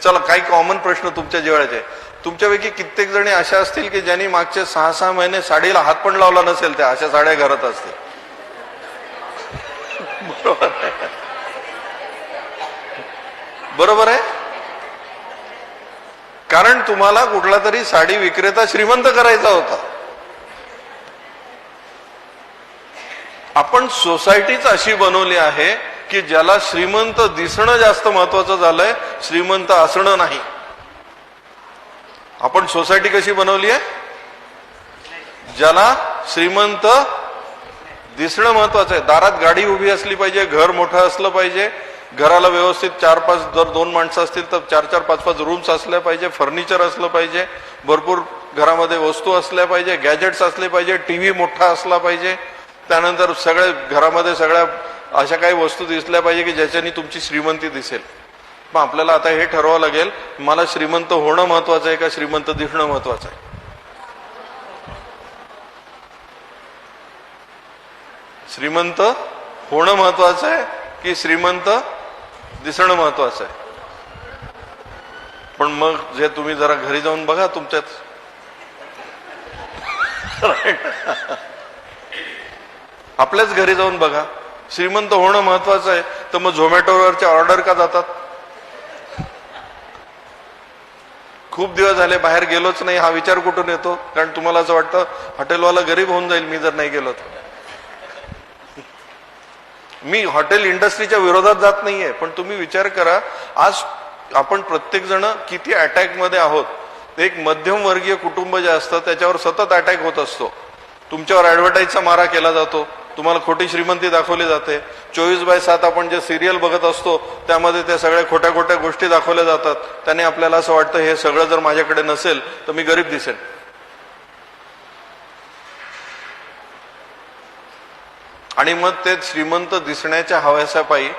चला काही कॉमन प्रश्न तुमच्या जिव्हाळ्याचे. तुमच्यापैकी कित्येक जणी अशा असतील की ज्यांनी मागचे 6-6 महिने साडीला हात पण लावला नसेल, त्या अशा साड्या घरात असतील, बरोबर आहे. कारण तुम्हाला कुठला तरी साडी विक्रेता श्रीमंत करायचा होता. आपण सोसायटीच अशी बनवली आहे की ज्याला श्रीमंत दिसणं जास्त महत्वाचं झालंय, श्रीमंत असणं नाही. आपण सोसायटी कशी बनवली आहे, ज्याला श्रीमंत दिसणं महत्वाचं आहे. दारात गाडी उभी असली पाहिजे, घर मोठं असलं पाहिजे, घराला व्यवस्थित 4-5, जर 2 माणसं असतील तर 4-4, 5-5 रूम्स असल्या पाहिजे, फर्निचर असलं पाहिजे, भरपूर घरामध्ये वस्तू असल्या पाहिजे, गॅजेट्स असले पाहिजे, टीव्ही मोठा असला पाहिजे. त्यानंतर सगळे घरामध्ये सगळ्या अशा काही वस्तू दिसल्या पाहिजे की ज्याच्यानी तुमची श्रीमंती दिसेल. मग आपल्याला आता हे ठरवावं लागेल, मला श्रीमंत होणं महत्वाचं आहे का श्रीमंत दिसणं महत्वाचं आहे. श्रीमंत होणं महत्वाचं आहे की श्रीमंत दिसणं महत्वाचं आहे. पण मग जे तुम्ही जरा घरी जाऊन बघा तुमच्यात, आपल्याच घरी जाऊन बघा. श्रीमंत होणं महत्वाचं आहे तर मग झोमॅटोवरच्या ऑर्डर का जातात. खूप दिवस झाले बाहेर गेलोच नाही हा विचार कुठून येतो, कारण तुम्हाला असं वाटतं हॉटेलवाला गरीब होऊन जाईल मी जर नाही गेलो तर. मी हॉटेल इंडस्ट्रीच्या विरोधात जात नाहीये, पण तुम्ही विचार करा आज आपण प्रत्येक जण किती अटॅक मध्ये आहोत. एक मध्यमवर्गीय कुटुंब जे असतं त्याच्यावर सतत अटॅक होत असतो. तुमच्यावर ऍडव्हर्टाईजचा मारा केला जातो, तुम्हाला खोटी श्रीमंती दाखवली जाते. 24/7 आपण जे सिरियल बघत असतो त्यामध्ये त्या सगळ्या खोट्या खोट्या गोष्टी दाखवल्या जातात. त्याने आपल्याला असं वाटतं हे सगळं जर माझ्याकडे नसेल तर मी गरीब दिसेल. आणि मग ते श्रीमंत दिसण्याच्या हव्यासापायी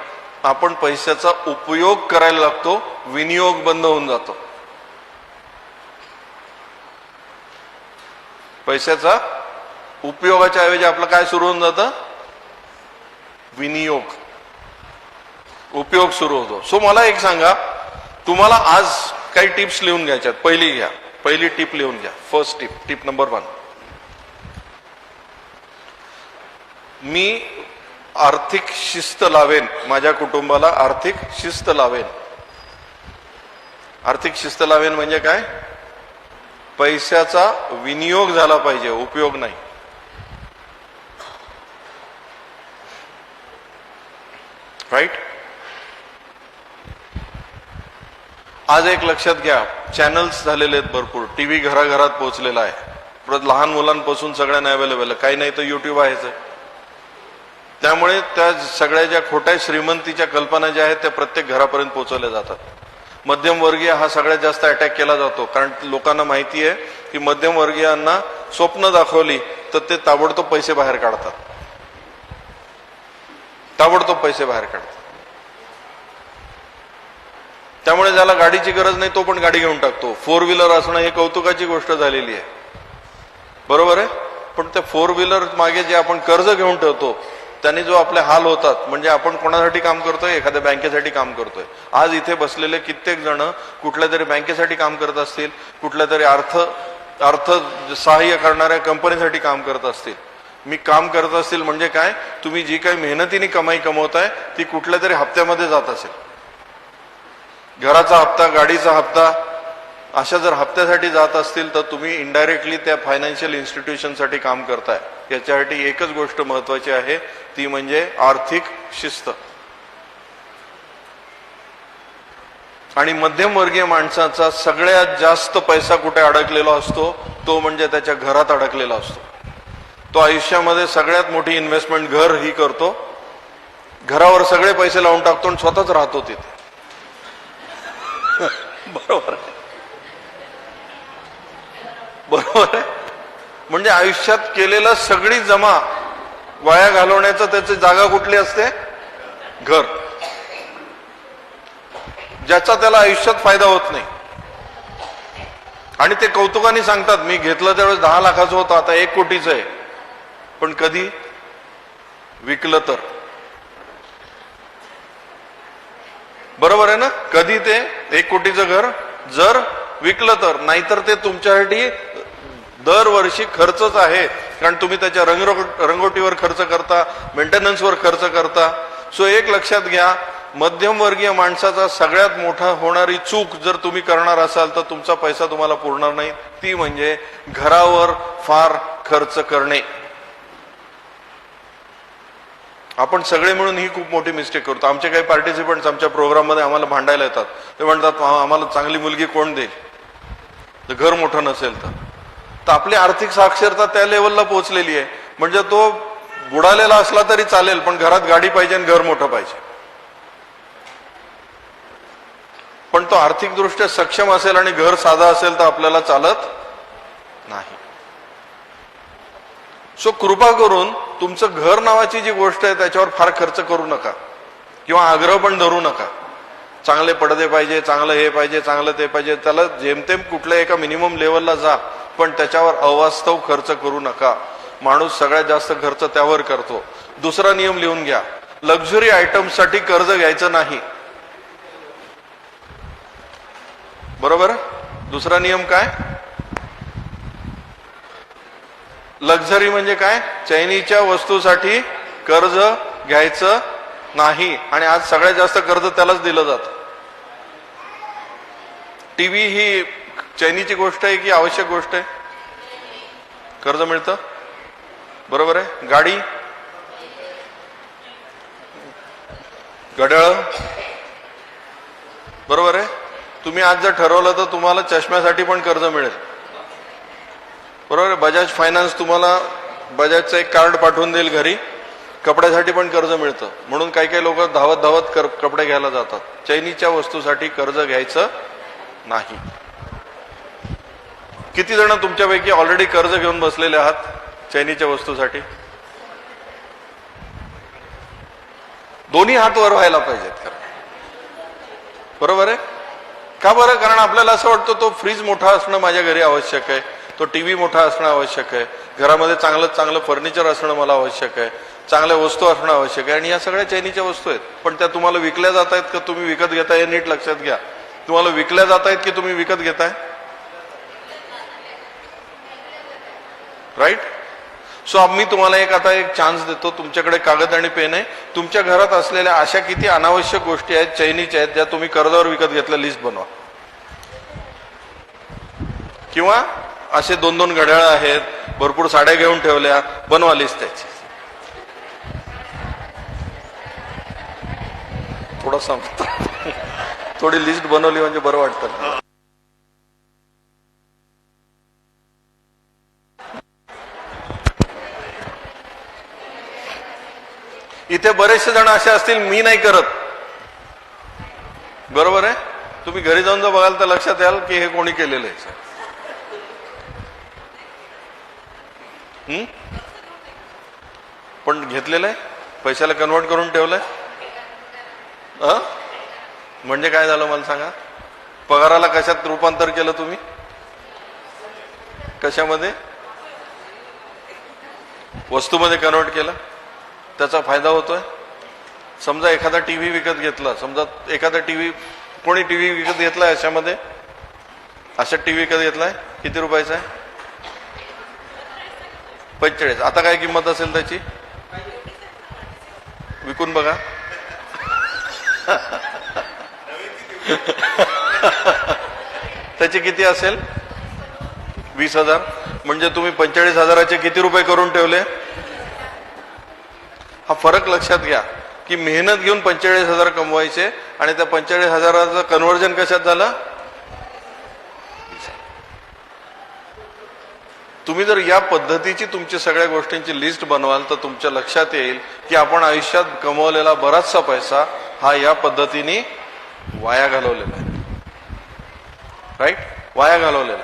आपण पैशाचा उपयोग करायला लागतो, विनियोग बंद होऊन जातो. पैशाचा उपयोगाच्या ऐवजी आपलं काय सुरू होऊन जातं, विनियोग. उपयोग सुरू होतो. सो मला एक सांगा, तुम्हाला आज काही टिप्स लिहून घ्यायच्यात. पहिली घ्या, पहिली टिप लिहून घ्या. First tip, tip number 1. मी आर्थिक शिस्त लावेन, माझ्या कुटुंबाला आर्थिक शिस्त लावेन. आर्थिक शिस्त लावेन म्हणजे काय? पैशाचा विनियोग झाला पाहिजे, उपयोग नाही. राईट? आज एक लक्षात घ्या, चॅनल्स झालेले आहेत भरपूर, टीव्ही घराघरात पोहोचलेला आहे. परत लहान मुलांपासून सगळ्यांना अवेलेबल आहे, काही नाही तर युट्यूब आहेच. त्यामुळे त्या सगळ्या ज्या खोट्या श्रीमंतीच्या कल्पना ज्या आहेत त्या प्रत्येक घरापर्यंत पोहोचवल्या जातात. मध्यमवर्गीय हा सगळ्यात जास्त अटॅक केला जातो, कारण लोकांना माहिती आहे की मध्यमवर्गीयांना स्वप्न दाखवली तर ते ताबडतोब पैसे बाहेर काढतात, ताबडतोब पैसे बाहेर काढतात. त्यामुळे ज्याला गाडीची गरज नाही तो पण गाडी घेऊन टाकतो. 4 व्हीलर असणं ही कौतुकाची गोष्ट झालेली आहे, बरोबर आहे. पण त्या 4 व्हीलर मागे जे आपण कर्ज घेऊन ठेवतो त्यांनी जो आपले हाल होतात, म्हणजे आपण कोणासाठी काम करतोय? एखाद्या बँकेसाठी काम करतोय. आज इथे बसलेले कित्येक जण कुठल्या तरी बँकेसाठी काम करत असतील, कुठल्या तरी अर्थ सहाय्य करणाऱ्या कंपनीसाठी काम करत असतील. मी काम करत असतील म्हणजे काय? तुम्ही जी काही मेहनतीने कमाई कमवताय ती कुठल्या तरी हप्त्यामध्ये जात असेल. घराचा हप्ता, गाडीचा हप्ता, अशा जर हप्त्यासाठी जात असतील तर तुम्ही इनडायरेक्टली त्या फायनान्शियल इन्स्टिट्यूशनसाठी काम करताय. याच्यासाठी एकच गोष्ट महत्वाची आहे, ती म्हणजे आर्थिक शिस्त. आणि मध्यमवर्गीय माणसाचा सगळ्यात जास्त पैसा कुठे अडकलेला असतो? तो म्हणजे त्याच्या घरात अडकलेला असतो. तो आयुष्यामध्ये सगळ्यात मोठी इन्व्हेस्टमेंट घर ही करतो, घरावर सगळे पैसे लावून टाकतो आणि स्वतःच राहतो तिथे. बरोबर आहे, बरोबर आहे. म्हणजे आयुष्यात केलेला सगळी जमा वाया घालवण्याचं त्याची जागा कुठली असते? घर. ज्याचा त्याला आयुष्यात फायदा होत नाही. आणि ते कौतुकाने सांगतात, मी घेतलं त्यावेळेस 10 लाखाचं होतं, आता 1 कोटीचं आहे. पण कधी विकलं तर? बरोबर आहे ना? कधी ते 1 कोटीचं घर जर विकलं तर, नाहीतर ते तुमच्यासाठी दरवर्षी खर्चच आहे, कारण तुम्ही त्याच्या रंगोटीवर खर्च करता, मेंटेनन्सवर खर्च करता. सो एक लक्षात घ्या, मध्यमवर्गीय माणसाचा सगळ्यात मोठा होणारी चूक जर तुम्ही करणार असाल तर तुमचा पैसा तुम्हाला पुरणार नाही, ती म्हणजे घरावर फार खर्च करणे. आपण सगळे मिळून ही खूप मोठी मिस्टेक करतो. आमचे काही पार्टिसिपंट्स आमच्या प्रोग्राममध्ये आम्हाला भांडायला येतात. ते म्हणतात, आम्हाला चांगली मुलगी कोण देईल तर घर मोठं नसेल तर आपली आर्थिक साक्षरता त्या लेवलला पोहोचलेली आहे, म्हणजे तो बुडालेला असला तरी चालेल, पण घरात गाडी पाहिजे आणि घर मोठं पाहिजे. पण तो आर्थिकदृष्ट्या सक्षम असेल आणि घर साधा असेल तर आपल्याला चालत नाही. सो कृपा करून तुमचं घर नावाची जी गोष्ट आहे त्याच्यावर फार खर्च करू नका, किंवा आग्रह पण धरू नका. चांगले पडदे पाहिजे, चांगलं हे पाहिजे, चांगलं ते पाहिजे, त्याला जेमतेम कुठल्या एका मिनिमम लेवलला जा, पण त्याच्यावर अवास्तव खर्च करू नका. माणूस सगळ्यात जास्त खर्च त्यावर करतो. दुसरा नियम लिहून घ्या, लक्झरी आयटम्ससाठी कर्ज घ्यायचं नाही. बरोबर? दुसरा नियम काय? लक्झरी म्हणजे काय? चैनीच्या वस्तूसाठी कर्ज घ्यायचं नाही. आणि आज सगळ्यात जास्त कर्ज त्यालाच दिलं जातं. टीव्ही ही चैनीची गोष्ट आहे की आवश्यक गोष्ट आहे? कर्ज मिळतं, बरोबर आहे. गाडी, घड्याळ, बरोबर आहे. तुम्ही आज जर ठरवलं तर तुम्हाला चष्म्यासाठी पण कर्ज मिळेल, बरोबर आहे. बजाज फायनान्स तुम्हाला बजाजचं एक कार्ड पाठवून देईल घरी. कपड्यासाठी पण कर्ज मिळतं, म्हणून काही काही लोक धावत धावत कपडे घ्यायला जातात. चैनीच्या वस्तूसाठी कर्ज घ्यायचं नाही. किती जण तुमच्यापैकी ऑलरेडी कर्ज घेऊन बसलेले आहात चैनीच्या वस्तूसाठी? दोन्ही हात वर व्हायला पाहिजेत, बरोबर आहे. का बरं? कारण आपल्याला असं वाटतं तो फ्रीज मोठा असणं माझ्या घरी आवश्यक आहे, तो टीव्ही मोठा असणं आवश्यक आहे, घरामध्ये चांगलं चांगलं फर्निचर असणं मला आवश्यक आहे. चांगल्या वस्तू असणं आवश्यक आहे, आणि या सगळ्या चैनीच्या वस्तू आहेत. पण त्या तुम्हाला विकल्या जात आहेत का तुम्ही विकत घेताय हे नीट लक्षात घ्या. तुम्हाला विकल्या जात आहेत की तुम्ही विकत घेताय? राईट. सो आम्ही तुम्हाला आता एक चान्स देतो. तुमच्याकडे कागद आणि पेन आहे. तुमच्या घरात असलेल्या अशा किती अनावश्यक गोष्टी आहेत चैनीच्या आहेत ज्या तुम्ही कर्जावर विकत घेतल्या, लिस्ट बनवा. किंवा असे 2-2 घड्याळ आहेत, भरपूर साड्या घेऊन ठेवल्या, बनवा लिस्ट त्याची. थोडा थोडी लिस्ट बनवली म्हणजे बरं वाटतं. इथे बरेचसे जण असे असतील, मी नाही करत. बरोबर आहे. तुम्ही घरी जाऊन जर बघाल तर लक्षात याल की हे कोणी केलेलं आहे. पण घेतलेलं आहे, पैशाला कन्वर्ट करून ठेवलंय. म्हणजे काय झालं मला सांगा. पगाराला कशात रूपांतर केलं तुम्ही? कशामध्ये? वस्तूमध्ये कन्वर्ट केलं. त्याचा फायदा होतोय. समजा एखादा टीव्ही विकत घेतला, समजा एखादा टीव्ही, कोणी टीव्ही विकत घेतलाय अशामध्ये? अशा टीव्ही विकत घेतलाय, किती रुपयाचा आहे? 45. आता काय किंमत असेल त्याची? विकून बघा. त्याची किती असेल? 20,000. म्हणजे तुम्ही 45,000चे किती रुपये करून ठेवले? हा फरक लक्षात घ्या की मेहनत घेऊन 45,000 कमवायचे आणि त्या 45,000चं कन्व्हर्जन कशात झालं? तुम्ही जर या पद्धतीची तुमच्या सगळ्या गोष्टींची लिस्ट बनवाल तर तुमच्या लक्षात येईल की आपण आयुष्यात कमवलेला बराचसा पैसा हा या पद्धतीने वाया घालवलेला आहे. राईट. वाया घालवलेला.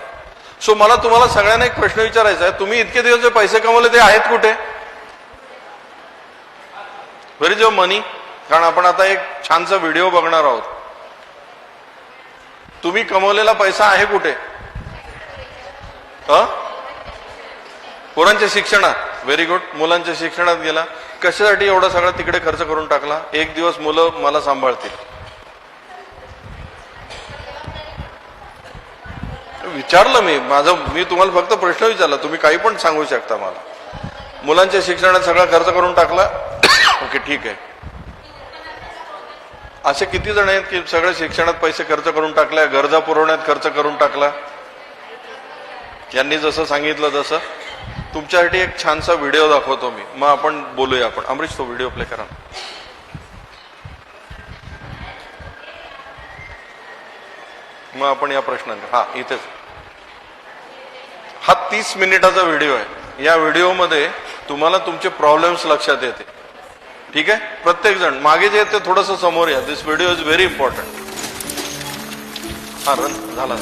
सो मला तुम्हाला सगळ्यांना एक प्रश्न विचारायचा आहे. तुम्ही इतके दिवस जे पैसे कमवले ते आहेत कुठे? व्हेर इज युअर मनी? कारण आपण आता एक छानसा व्हिडिओ बघणार आहोत. तुम्ही कमवलेला पैसा आहे कुठे? पोरांच्या शिक्षणात. Very good. मुलांच्या शिक्षणात गेला. कशासाठी एवढा सगळा तिकडे खर्च करून टाकला? एक दिवस मुलं मला सांभाळतील. विचारलं मी तुम्हाला फक्त प्रश्न विचारला. तुम्ही काही पण सांगू शकता मला. मुलांच्या शिक्षणात सगळा खर्च करून टाकला. ओके, ठीक आहे. असे किती जण आहेत की सगळ्या शिक्षणात पैसे खर्च करून टाकल्या, गरजा पुरवण्यात खर्च करून टाकला? यांनी जसं सांगितलं तसं. तुमच्यासाठी एक छानसा व्हिडिओ दाखवतो मी, मग आपण बोलूया. आपण अमरीश तो व्हिडिओ प्ले करा. मग आपण या प्रश्नांना. हा, इथेच. हा 30 मिनिटाचा व्हिडिओ आहे. या व्हिडिओमध्ये तुम्हाला तुमचे प्रॉब्लेम्स लक्षात येते. ठीक आहे. प्रत्येक जण मागे जे येते थोडंसं समोर या. दिस व्हिडिओ इज व्हेरी इम्पॉर्टंट. हा रन झाला.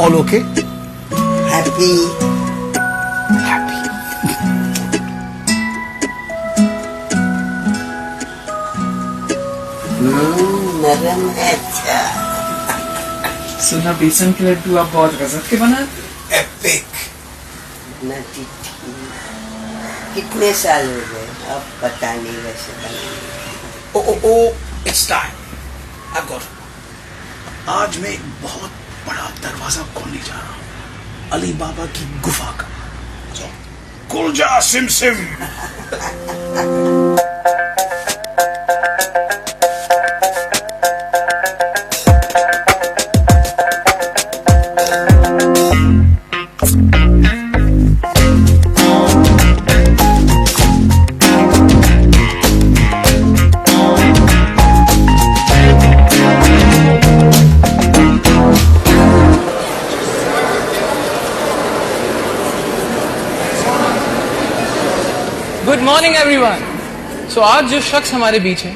All okay? Happy. नरम है अच्छा. सुना बेसन के लड्डू आप बहुत गजब के बनाते. एपिक. नटी कितने साल हो गए अब पता नहीं वैसे बनाने. It's time. I've got it. आज मैं एक बहुत बड़ा दरवाजा खोलने जा रहा हूं, अली बाबा की गुफा का। खुल जा SIM SIM. Good morning everyone. So आज जो शख्स हमारे बीच है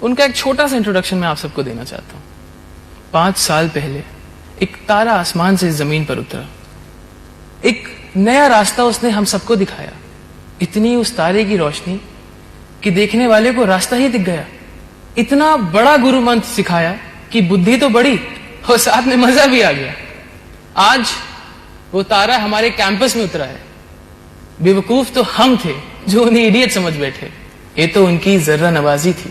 उनका एक छोटा सा इंट्रोडक्शन मैं आप सबको देना चाहता हूं। 5 साल पहले एक तारा आसमान से जमीन पर उतरा, एक नया रास्ता उसने हम सबको दिखाया। इतनी उस तारे की रोशनी कि देखने वाले को रास्ता ही दिख गया। इतना बड़ा गुरु मंत्र सिखाया कि बुद्धि तो बढ़ी और साथ में मजा भी आ गया। आज वो तारा हमारे कैंपस में उतरा है। बेवकूफ तो हम थे जो उन्हें इडियट समझ बैठे, ये तो उनकी जर्रा नवाजी थी।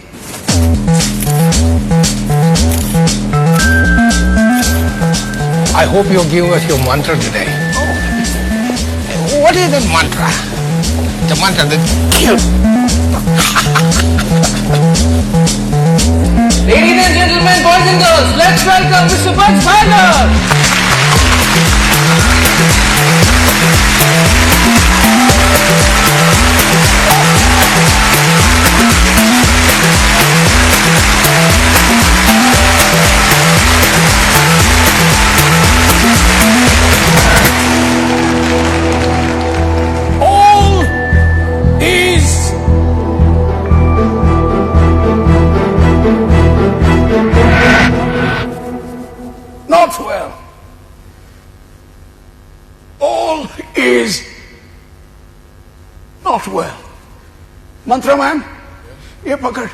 I hope you give us your mantra today. What is that mantra? The mantra that kills. Ladies and gentlemen, boys and girls, let's welcome Mr. Bugs Tiger. All is not well. All is not well. Mantra man, ये पकड़।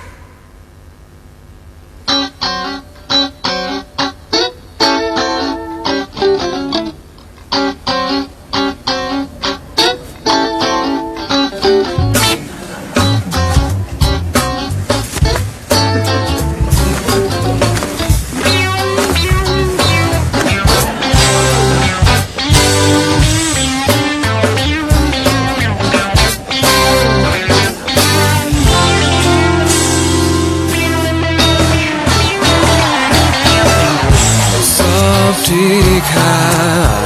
ठीक है,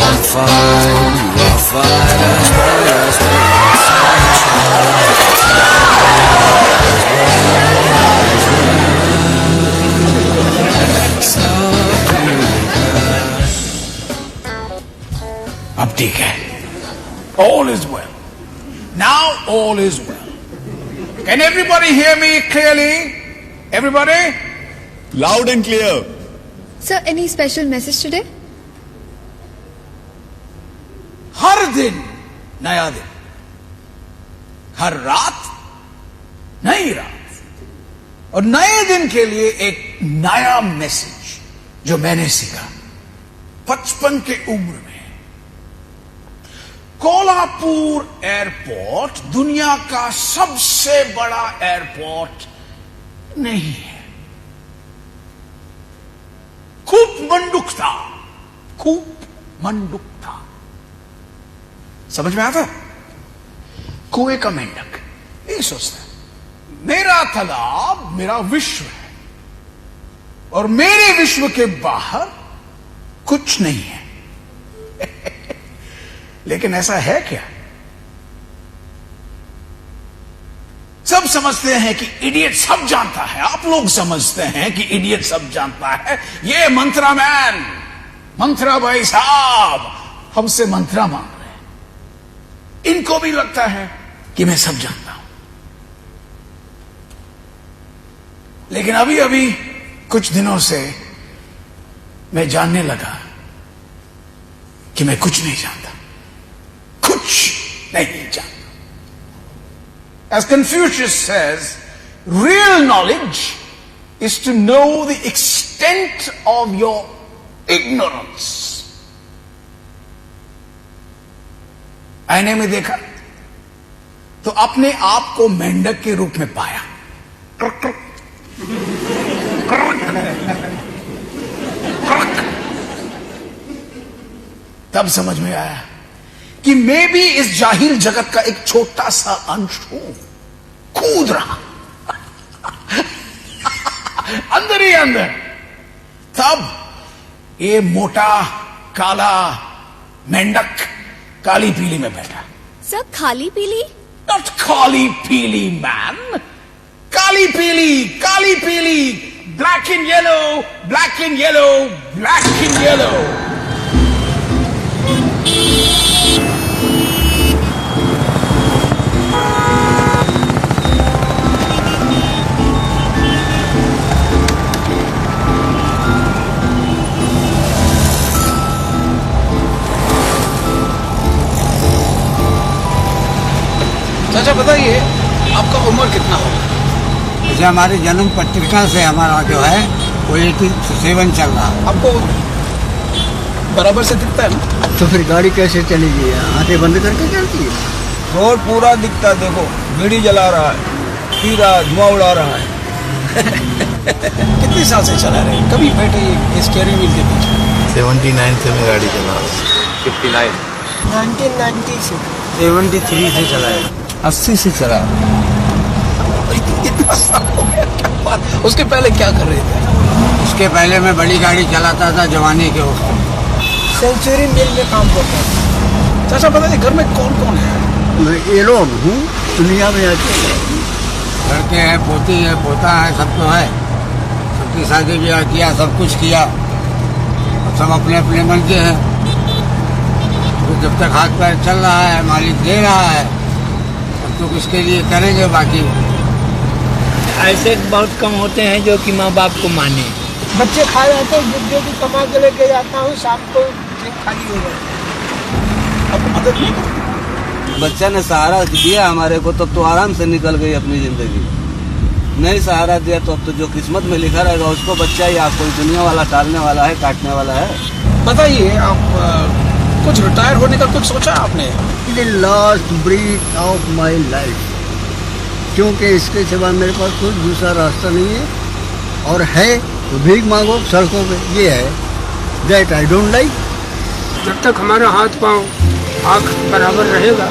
I'm fine, you are fine as well as अब ठीक है। All is well. Now all is well. Can everybody hear me clearly? Everybody? Loud and clear. Sir, any special message today? हर दिन नया दिन, हर रात नई रात, और नए दिन के लिए एक नया मैसेज जो मैंने सीखा 55 के उम्र में। कोल्हापुर एयरपोर्ट दुनिया का सबसे बड़ा एयरपोर्ट नहीं है। खूब मंडुक था, खूब मंडुक था। समझ में आता? कुएं का मेंढक यही सोचता है मेरा तालाब मेरा विश्व है और मेरे विश्व के बाहर कुछ नहीं है। लेकिन ऐसा है क्या? सब समझते हैं कि इडियट सब जानता है। आप लोग समझते हैं कि इडियट सब जानता है। ये मंत्रा मैन, मंत्रा भाई साहब हमसे मंत्रा मांग रहे हैं। इनको भी लगता है कि मैं सब जानता हूं। लेकिन अभी अभी कुछ दिनों से मैं जानने लगा कि मैं कुछ नहीं जानता, कुछ नहीं जानता। As Confucius says, real knowledge is to know the extent of your ignorance. आईने में देखा तो अपने आप को मेंढक के रूप में पाया। तब समझ में आया कि मैं भी इस जाहिल जगत का एक छोटा सा अंश हूं, कूद रहा अंदर ही अंदर। तब ये मोटा काला मेंढक काली पीली में बैठा। Sir, खाली पीली? नॉट काली पीली मैन, काली पीली, black in yellow, black in yellow, black in yellow. चाचा बताइए आपका उम्र कितना होगा? जैसे हमारे जन्म पत्रिका से हमारा जो है वो 87 चल रहा है। आपको बराबर से दिखता है ना? तो फिर गाड़ी कैसे चलेगी? आंखें बंद करके चलती है। रोड पूरा दिखता, देखो बीड़ी जला रहा है, पी रहा है, धुआं उड़ा रहा है। कितने साल से चला रहे हैं? कभी बैठे ये स्टीयरिंग व्हील के पीछे? 79 से मैं गाड़ी चला रहा हूँ। 59 1990 से 73 से चला है। 80 से चला। इतना साल हो गया, क्या बात। उसके पहले क्या कर रहे थे? उसके पहले मैं बड़ी गाड़ी चलाता था जवानी के वक्त। सेंचुरी मिल में काम करता था। चाचा बताइए घर में कौन कौन है? मैं ये लोग हूँ, दुनिया में अकेले। लड़के हैं, पोती है, पोता है, सब तो है। सबकी शादी ब्याह किया, सब कुछ किया। अब सब अपने अपने मन के हैं। तो जब तक हाथ पैर चल रहा है, मालिक दे रहा है, तब तो किसके लिए करेंगे। बाकी ऐसे बहुत कम होते हैं जो कि माँ बाप को माने। बच्चे खा जाते हैं, जो भी कमा के लेके जाता हूँ, शाम को खाली हो जाता। अब मदद नहीं करती। बच्चा ने सहारा दिया हमारे को, तब तो आराम से निकल गई अपनी जिंदगी। नहीं सहारा दिया तो अब तो जो किस्मत में लिखा रहेगा उसको बच्चा ही, आप कोई दुनिया वाला टालने वाला है, काटने वाला है। बताइए आप कुछ रिटायर होने का कुछ सोचा आपने? The last breath of my life, क्योंकि इसके सिवा मेरे पास कोई दूसरा रास्ता नहीं है। और है तो भीख मांगो सड़कों पे, ये है। That I don't like. जब तक हमारा हाथ पाँव आँख बराबर रहेगा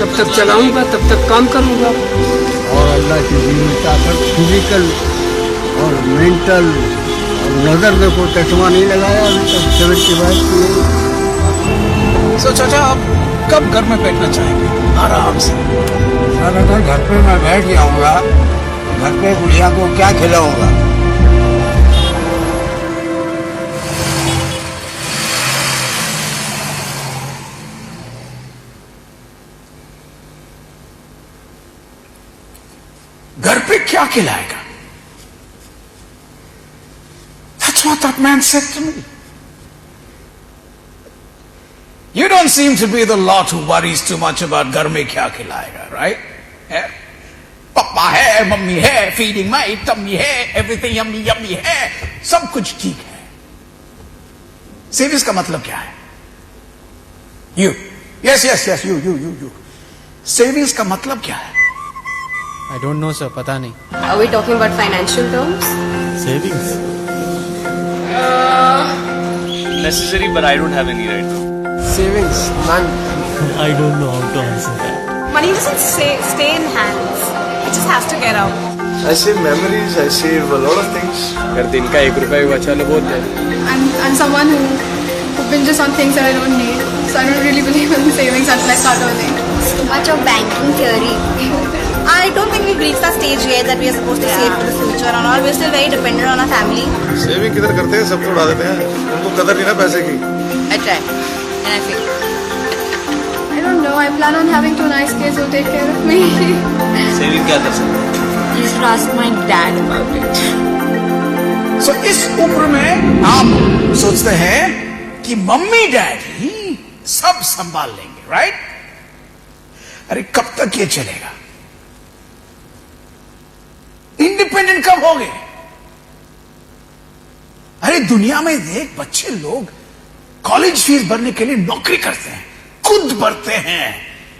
तब तक चलाऊंगा, तब तक काम करूंगा। और अल्लाह की दी हुई ताकत, फिजिकल और मेंटल और नजर में कोई चश्मा नहीं लगाया अभी तक 75 सो चाचा आप कब घर में बैठना चाहेंगे आराम से? सर अगर घर पे मैं बैठ जाऊंगा, घर पे बुढ़िया को क्या खिलाऊंगा? घर पे क्या खिलाएगा? That's what that man said to me. You don't seem to be the lot who worries too much about घर में क्या खिलाएगा, right? पापा है, मम्मी है, feeding my tummy है, everything yummy yummy है, सब कुछ ठीक है। सेविंग्स का मतलब क्या है? Yes, you. सेविंग्स का मतलब क्या है? I don't know sir, पता नहीं। Are we talking about financial terms? Savings? Necessary, but I don't have any right now. Savings, none. I don't know how to answer that. Money doesn't stay in hands. It just has to get out. I save memories, I save a lot of things. अगर दिन का 1 रुपया भी बचा लो बहुत है। I'm someone who binges on things that I don't need. So I don't really believe in savings until I start earning. Too much of banking theory. I don't think we've reached that stage yet that we are supposed to save for the future and all. We're still very dependent on our family. Saving किधर करते हैं, सब तो उड़ा देते हैं। उनको कदर नहीं ना पैसे की। I try and I fail. I don't know. I plan on having 2 nice kids who'll take care of me. Saving क्या कर सकते? You should ask my dad about it. So इस उम्र में आप सोचते हैं कि मम्मी डैडी सब संभाल लेंगे, राइट? अरे कब तक ये चलेगा? इंडिपेंडेंट कब होगे? अरे दुनिया में देख, बच्चे लोग कॉलेज फीस भरने के लिए नौकरी करते हैं, खुद भरते हैं।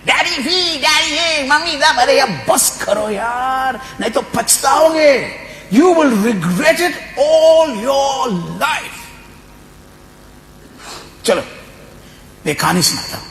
डैडी फी, डैडी ये, मम्मी दा भरे। अब बस करो यार, नहीं तो पछताओगे। You will regret it all your life. चलो मैं कहानी सुनाता हूं.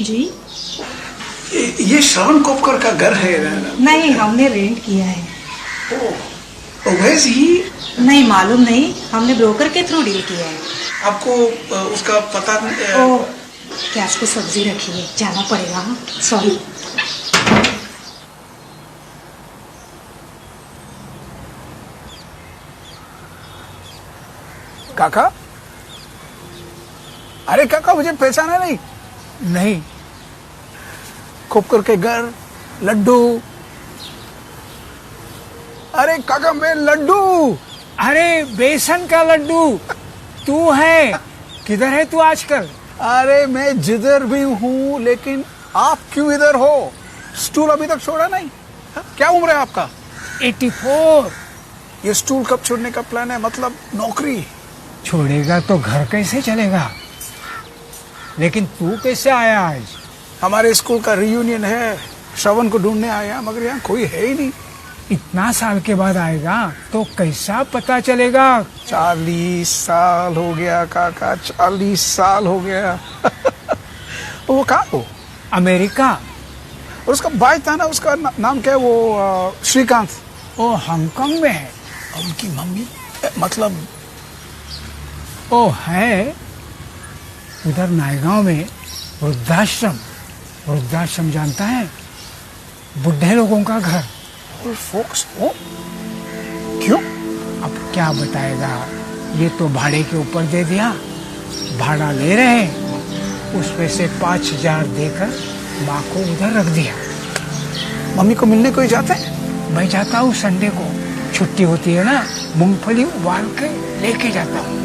जी ये श्रवण कोपकर का घर है. नहीं, हमने रेंट किया है. वैसे ही नहीं मालूम नहीं, हमने ब्रोकर के थ्रू डील किया है. आपको उसका पता ओ गैस पे सब्जी रखी है, जाना पड़ेगा. सॉरी. काका, अरे काका मुझे पहचाना नहीं? नहीं. कोपकर के घर, लड्डू. अरे काका मैं लड्डू. अरे बेसन का लड्डू तू है. किधर है तू आजकल? अरे मैं जिधर भी हूँ, लेकिन आप क्यों इधर हो? स्टूल अभी तक छोड़ा नहीं? क्या उम्र है आपका? 84. ये स्टूल कब छोड़ने का प्लान है? मतलब नौकरी? छोड़ेगा तो घर कैसे चलेगा? लेकिन तू कैसे आया आज? हमारे स्कूल का रियूनियन है, श्रवण को ढूंढने आया, मगर यहाँ कोई है ही नहीं. इतना साल के बाद आएगा तो कैसा पता चलेगा? 40 साल हो गया काका, 40 साल हो गया. वो कहाँ हो? अमेरिका. और उसका भाई था ना, उसका नाम क्या है वो? श्रीकांत. वो हांगकांग में है. और उनकी मम्मी मतलब? वो है उधर नायगांव में वृद्धाश्रम. वृद्धाश्रम जानता है? बुढ़े लोगों का घर. फोक्स हो? क्यों? अब क्या बताएगा, ये तो भाड़े के ऊपर दे दिया. भाड़ा ले रहे, उसमें से 5,000 देकर माँ को उधर रख दिया. मम्मी को मिलने कोई जाते हैं? मैं जाता हूँ संडे को, छुट्टी होती है ना, मूंगफली उबाल के लेके जाता हूँ.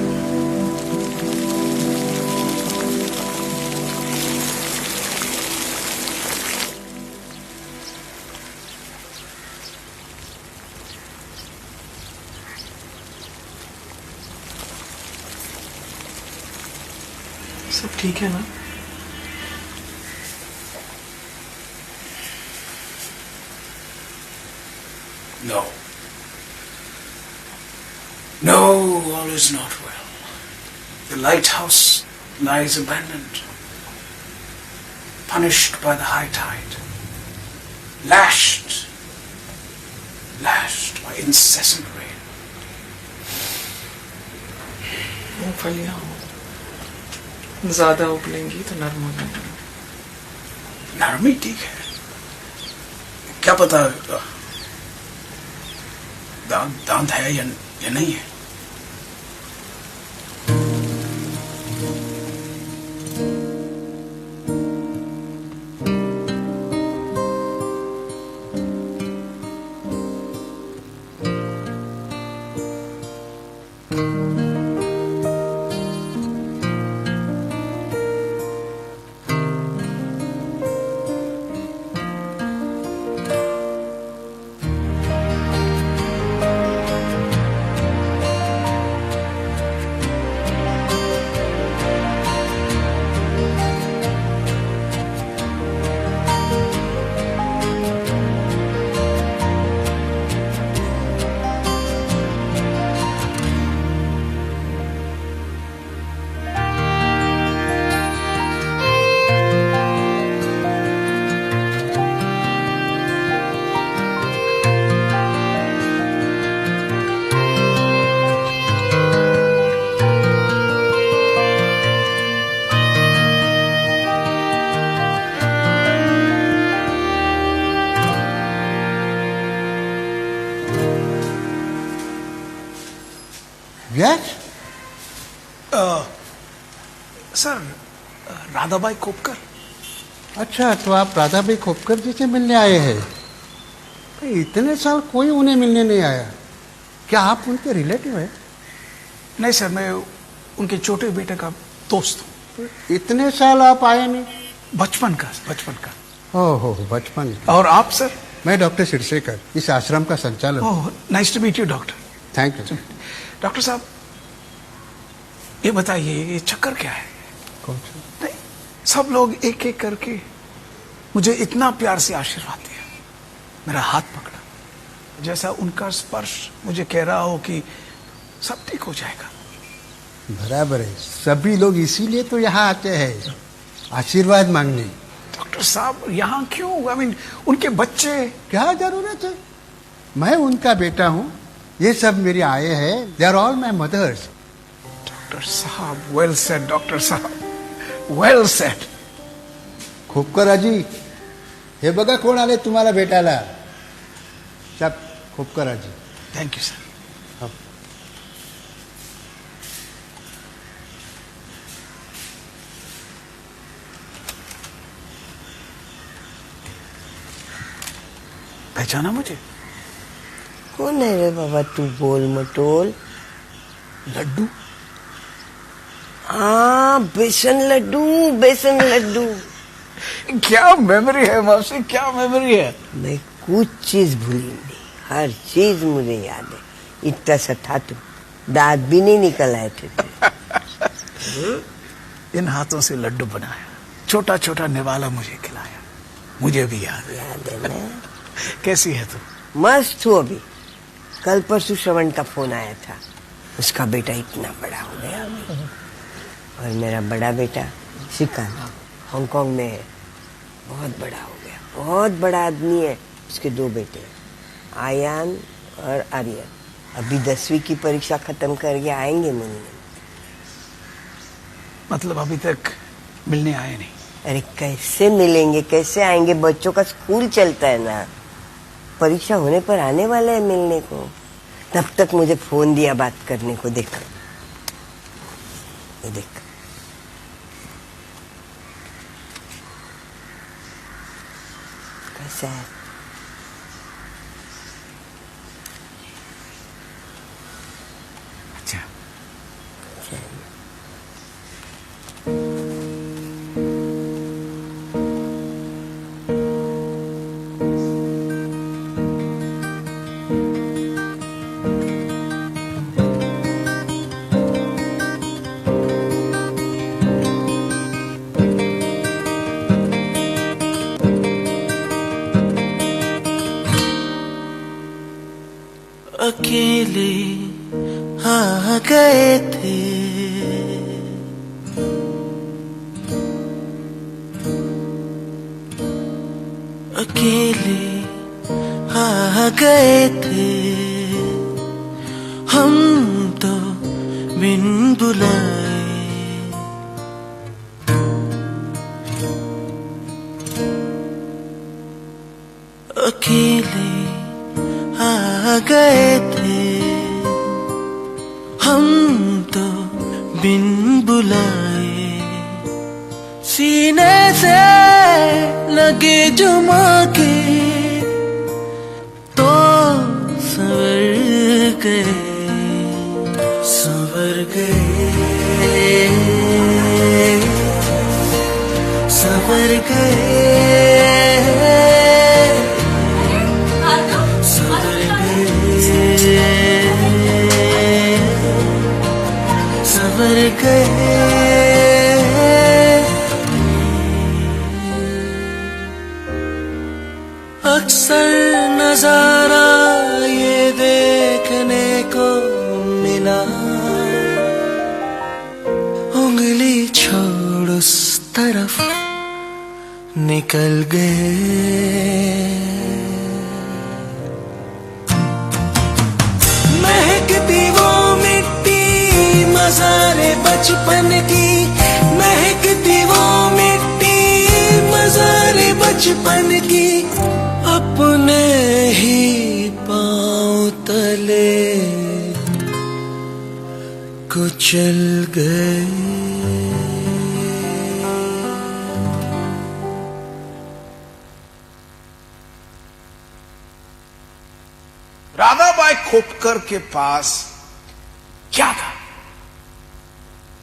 सब ठीक है ना? No. No, all is not well. The lighthouse lies abandoned, punished by the high tide, lashed by incessant rain. मूंगफलियाँ ज्यादा उबलेंगी तो नरम हो जाएंगी. नरमी ठीक है, क्या पता दांत है या नहीं है. Yes? सर, राधाबाई कोपकर अच्छा, तो आप राधा भाई खोपकर जी से मिलने आए हैं? इतने साल कोई उन्हें मिलने नहीं आया। क्या आप उनके रिलेटिव हैं? नहीं सर, मैं उनके छोटे बेटे का दोस्त हूँ। इतने साल आप आए नहीं? बचपन का। ओहो, बचपन का। और आप सर? मैं डॉक्टर शिरसेकर, इस आश्रम का संचालक। Oh, nice to meet you doctor. Thank you. Doctor साहब, ये बताइए, ये चक्कर क्या है? कौन सा? नहीं, सब लोग एक एक करके मुझे इतना प्यार से आशीर्वाद दिया, मेरा हाथ पकड़ा, जैसा उनका स्पर्श मुझे कह रहा हो कि सब ठीक हो जाएगा। बराबर है, सभी लोग इसीलिए तो यहाँ आते हैं, आशीर्वाद मांगने। डॉक्टर साहब, यहाँ क्यों? आई मीन, उनके बच्चे। क्या जरूरत है? मैं उनका बेटा हूँ, ये सब मेरी आए हैं, they are all my mothers. Doctor साहब, वेल सेड डॉक्टर साहब, वेल सेड। खोपकर आजी, हे बघा कोण आले तुम्हाला भेटायला. सब खोपकर आजी. Thank you sir. पहचाना मुझे? कौन है रे बाबा तू बोल मटोल? लड्डू. हाँ, बेसन लड्डू, बेसन लड्डू. क्या मेमोरी है मौसी, क्या मेमोरी है. मैं कुछ चीज भूली नहीं, हर चीज मुझे याद है. इतना सा था तू, दांत भी नहीं निकल आए थे. इन हाथों से लड्डू बनाया, छोटा छोटा निवाला मुझे खिलाया, मुझे भी याद है ना. कैसी है तू? मस्त हूँ अभी. कल परसों श्रवण का फोन आया था, उसका बेटा इतना बड़ा हो गया और मेरा बड़ा बेटा शिकान हांगकांग में है, बहुत बड़ा हो गया, बहुत बड़ा आदमी है. उसके दो बेटे आयान और आर्यन अभी 10वीं की परीक्षा खत्म करके आएंगे मिलने. मतलब अभी तक मिलने आए नहीं? अरे कैसे मिलेंगे, कैसे आएंगे, बच्चों का स्कूल चलता है ना. परीक्षा होने पर आने वाले हैं मिलने को. तब तक मुझे फोन दिया बात करने को. देख ये देख, कैसा है. अच्छा. अकेले आ गए थे, अकेले आ गए थे हम तो बिन बुलाए. अकेले आ गए थे हम तो बिन बुलाए. सीने से लगे जुमा के तो संवर गए, संवर गए, संवर गए, संवर गए. अक्सर नजारा ये देखने को मिला, उंगली छोड़ उस तरफ निकल गए. महकती वो मिट्टी मज़ारे बचपन की, महकती वो मिट्टी मज़ारे बचपन की, अपने ही पाँव तले कुचल गए. खोपकर के पास क्या था?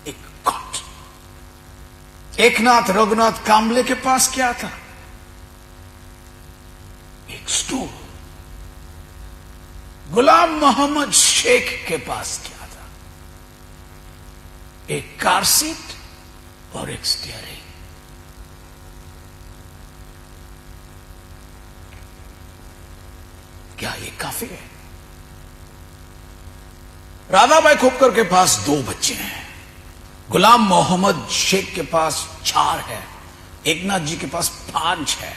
एक कॉट। एकनाथ रघुनाथ कांबले के पास क्या था? एक स्टूल। गुलाम मोहम्मद शेख के पास क्या था? एक कार सीट और एक स्टीयरिंग। क्या ये काफी है? राधाबाई खोपकर के पास 2 बच्चे हैं। गुलाम मोहम्मद शेख के पास 4 है। एकनाथ जी के पास 5 है।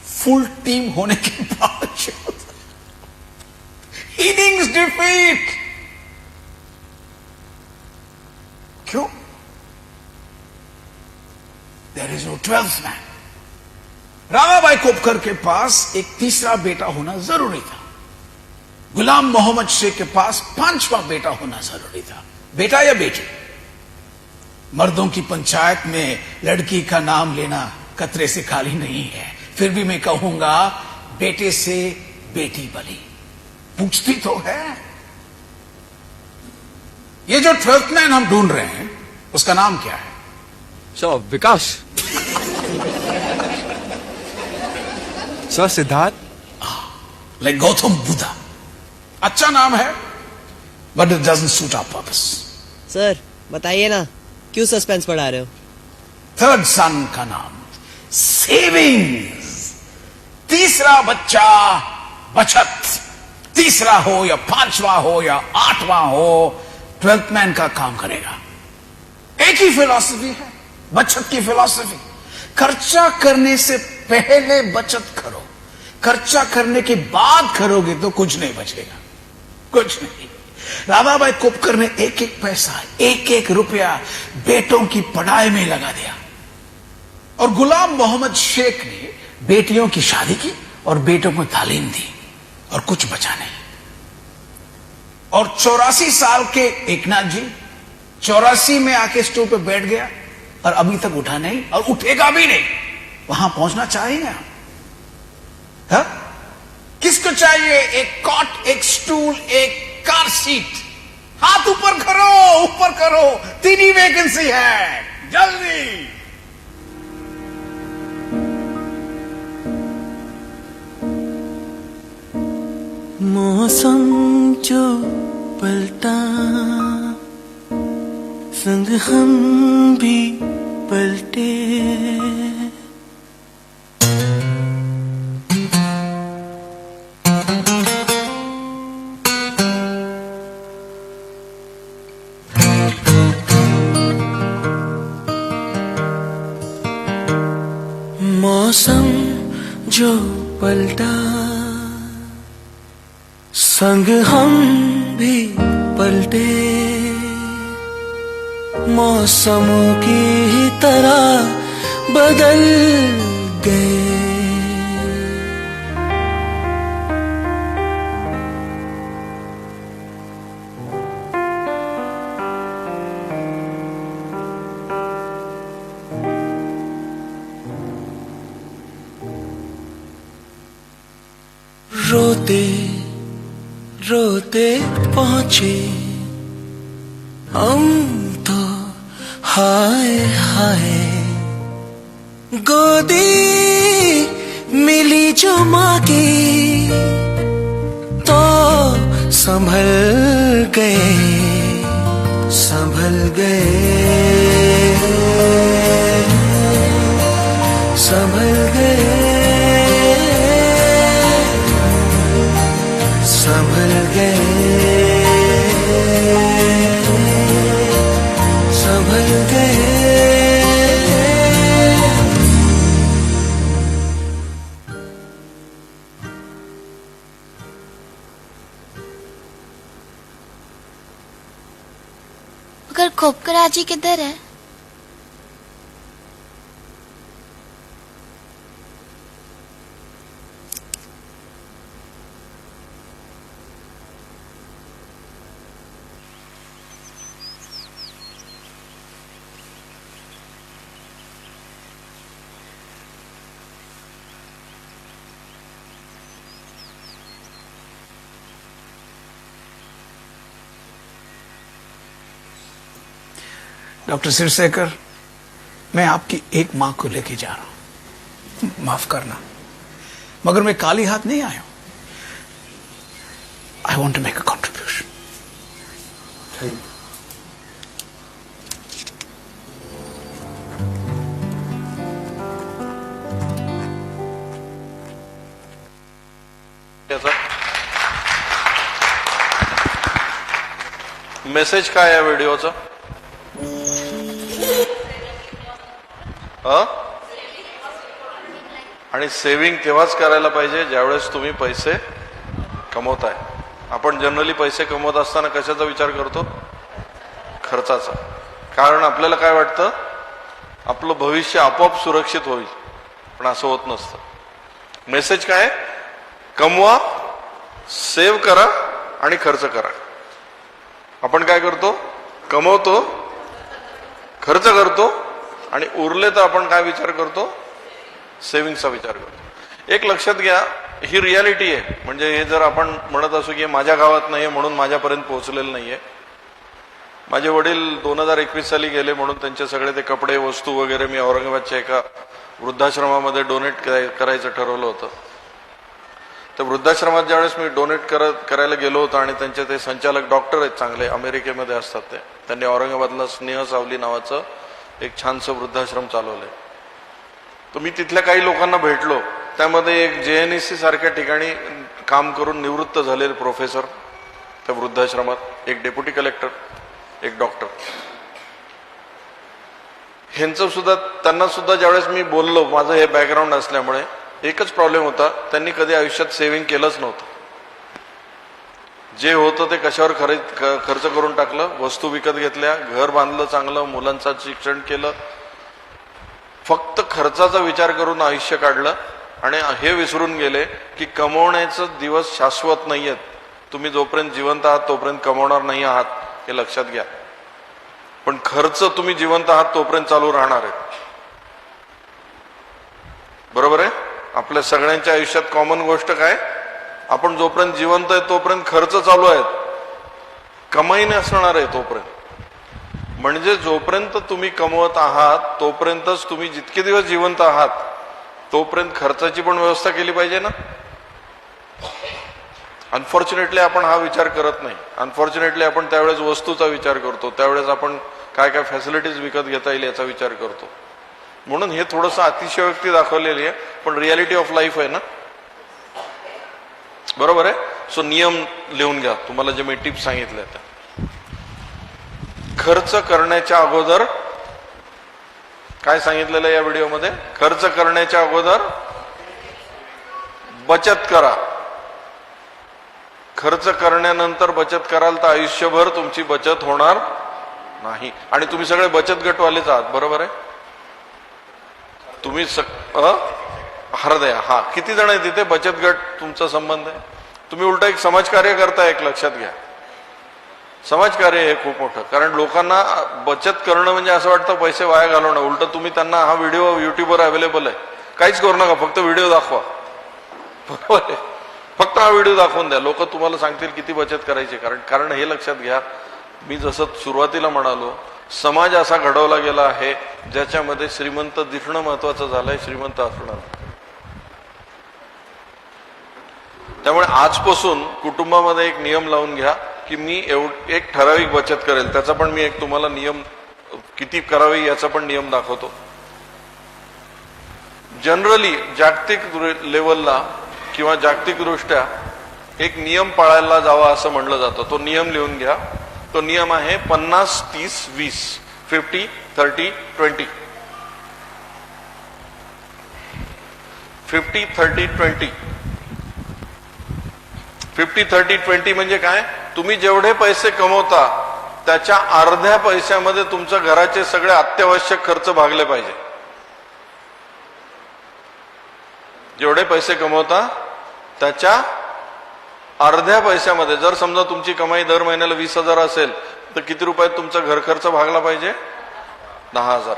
फुल टीम होने के बावजूद इनिंग्स डिफीट। क्यों? There is no 12th man. Radhabai Khopkar के पास एक तीसरा बेटा होना जरूरी था। गुलाम मोहम्मद शेख के पास 5वां बेटा होना जरूरी था। बेटा या बेटी? मर्दों की पंचायत में लड़की का नाम लेना कतरे से खाली नहीं है। फिर भी मैं कहूंगा बेटे से बेटी बली। पूछती तो है। ये जो 12th मैन हम ढूंढ रहे हैं उसका नाम क्या है? Sir Vikas. Sir Siddharth. Like Gautam Buddha. अच्छा नाम है but it doesn't suit our purpose. Sir बताइए ना, क्यों सस्पेंस बढ़ा रहे हो? 3rd सन का नाम सेविंग्स। तीसरा बच्चा बचत। तीसरा हो या 5वां हो या 8वां हो, 12th मैन का काम करेगा। एक ही फिलॉसफी है बचत की फिलॉसफी। खर्चा करने से पहले बचत करो। खर्चा करने के बाद करोगे तो कुछ नहीं बचेगा, कुछ नहीं। राधाबाई खोपकर ने एक एक पैसा, एक एक रुपया बेटों की पढ़ाई में लगा दिया। और गुलाम मोहम्मद शेख ने बेटियों की शादी की और बेटों को तालीम दी और कुछ बचा नहीं। और 84 साल के एकनाथ जी 84 में आके स्टूल पे बैठ गया और अभी तक उठा नहीं और उठेगा भी नहीं। वहां पहुंचना चाहेंगे आप? हा? किसको चाहिए एक कॉट, एक स्टूल, एक कार सीट? हाथ ऊपर करो, ऊपर करो। 3 ही वैकेंसी है, जल्दी। मौसम जो पलटा संग हम भी पलटे। मौसम जो पलटा संग हम भी पलटे। मौसमों की ही तरह बदल गए। रोते रोते पहुंचे हम तो, हाय हाय। गोदी मिली जो माँ की तो संभल गए, संभल गए, संभल गए, संभल गए, संभल गए। मगर खोपकर आजी किधर है? डॉक्टर सिरसेकर, मैं आपकी एक मां को लेके जा रहा हूं, माफ करना, मगर मैं खाली हाथ नहीं आया हूं। I want to make a contribution. Message काय आहे व्हिडिओचा? आणि सेव्हिंग तेव्हाच करायला पाहिजे ज्यावेळेस तुम्ही पैसे कमवताय. आपण जनरली पैसे कमवत असताना कशाचा विचार करतो? खर्चाचा. कारण आपल्याला काय वाटतं, आपलं भविष्य आपोआप सुरक्षित होईल, पण असं होत नसतं. मेसेज काय? कमवा, सेव्ह करा आणि खर्च करा. आपण काय करतो? कमवतो, खर्च करतो आणि उरले तर आपण काय विचार करतो? सेव्हिंगचा विचार करतो. एक लक्षात घ्या, ही रियालिटी आहे. म्हणजे हे जर आपण म्हणत असू की माझ्या गावात नाहीये म्हणून माझ्यापर्यंत पोहोचलेलं नाहीये. माझे वडील 2021 साली गेले म्हणून त्यांचे सगळे ते कपडे, वस्तू वगैरे मी औरंगाबादच्या एका वृद्धाश्रमामध्ये डोनेट करायचं ठरवलं होतं. तर वृद्धाश्रमात ज्यावेळेस मी डोनेट करायला गेलो होतो आणि त्यांचे ते संचालक डॉक्टर आहेत, चांगले अमेरिकेमध्ये असतात ते, त्यांनी औरंगाबादला स्नेह सावली नावाचं एक छानसं वृद्धाश्रम चालवलंय. तर मी तिथल्या काही लोकांना भेटलो. त्यामध्ये एक JNEC सारख्या ठिकाणी काम करून निवृत्त झालेले प्रोफेसर त्या वृद्धाश्रमात, एक डेप्युटी कलेक्टर, एक डॉक्टर. ह्यांचं सुद्धा, त्यांना सुद्धा ज्यावेळेस मी बोललो, माझं हे बॅकग्राऊंड असल्यामुळे, एकच प्रॉब्लेम होता, त्यांनी कधी आयुष्यात सेव्हिंग केलंच नव्हतं. जे होतं ते कशावर खर्च करून टाकलं. वस्तू विकत घेतल्या, घर बांधलं चांगलं, मुलांचं शिक्षण केलं, फक्त खर्चाचा विचार करून आयुष्य काढलं. आणि हे विसरून गेले की कमवण्याचे दिवस शाश्वत नाहीयेत. तुम्ही जोपर्यंत जिवंत आहात तोपर्यंत कमवणार नाही आहात, हे लक्षात घ्या. पण खर्च तुम्ही जिवंत आहात तोपर्यंत चालू राहणार आहे. बरोबर आहे? आपल्या सगळ्यांच्या आयुष्यात कॉमन गोष्ट काय? आपण जोपर्यंत जिवंत आहे तोपर्यंत खर्च चालू आहेत, कमाई नसणार आहे तोपर्यंत. म्हणजे जोपर्यंत तुम्ही कमवत आहात तोपर्यंतच तुम्ही जितके दिवस जिवंत आहात तोपर्यंत खर्चाची पण व्यवस्था केली पाहिजे ना. अनफॉर्च्युनेटली आपण हा विचार करत नाही. अनफॉर्च्युनेटली आपण त्यावेळेस वस्तूचा विचार करतो, त्यावेळेस आपण काय काय फॅसिलिटीज विकत घेता येईल याचा विचार करतो. म्हणून हे थोडंसं अतिशयोक्ती दाखवलेली आहे, पण रियालिटी ऑफ लाईफ आहे ना. बरोबर आहे? सो नियम लिहून घ्या, तुम्हाला जे मी टिप्स सांगितल्या त्या. खर्च करण्याच्या अगोदर काय सांगितलेलं या व्हिडिओमध्ये? खर्च करण्याच्या अगोदर बचत करा. खर्च करण्यानंतर बचत कराल तर आयुष्यभर तुमची बचत होणार नाही. आणि तुम्ही सगळे बचत गटवालेच आहात, बरोबर आहे? तुम्ही हरदया, हा, किती जण आहे तिथे बचत गट तुमचा संबंध आहे? तुम्ही उलट एक समाजकार्य करताय, एक लक्षात घ्या. समाजकार्य हे खूप मोठं. कारण लोकांना बचत करणं म्हणजे असं वाटतं पैसे वाया घालवणं. उलट तुम्ही त्यांना हा व्हिडिओ युट्यूबवर अवेलेबल आहे, काहीच करू नका, फक्त व्हिडिओ दाखवा. बरोबर आहे? फक्त हा व्हिडिओ दाखवून द्या, लोक तुम्हाला सांगतील किती बचत करायची. कारण हे लक्षात घ्या, मी जसं सुरुवातीला म्हणालो, समाज असा घडवला गेला आहे ज्याच्यामध्ये श्रीमंत दिसणं महत्वाचं झालंय, श्रीमंत असणं. त्यामुळे आजपासून कुटुंबामध्ये एक नियम लावून घ्या की मी एक ठराविक बचत करेल. त्याचा पण मी एक तुम्हाला नियम, किती करावी याचा पण नियम दाखवतो. जनरली जागतिक लेवलला किंवा जागतिक दृष्ट्या एक नियम पाळायला जावा असं म्हणलं जातं. तो नियम लिहून घ्या. तो नियम आहे 50-30-20, 50-30-20. 50-30-20. 50-30-20 म्हणजे काय? तुम्ही जेवढे पैसे कमवता त्याच्या अर्ध्या पैशामध्ये तुमच्या घराचे सगळे अत्यावश्यक खर्च भागले पाहिजे. जेवढे पैसे कमवता त्याच्या अर्ध्या पैशामध्ये, जर समजा तुमची कमाई दर महिन्याला 20,000 असेल तर किती रुपयात तुमचा घर खर्च भागला पाहिजे? 10,000.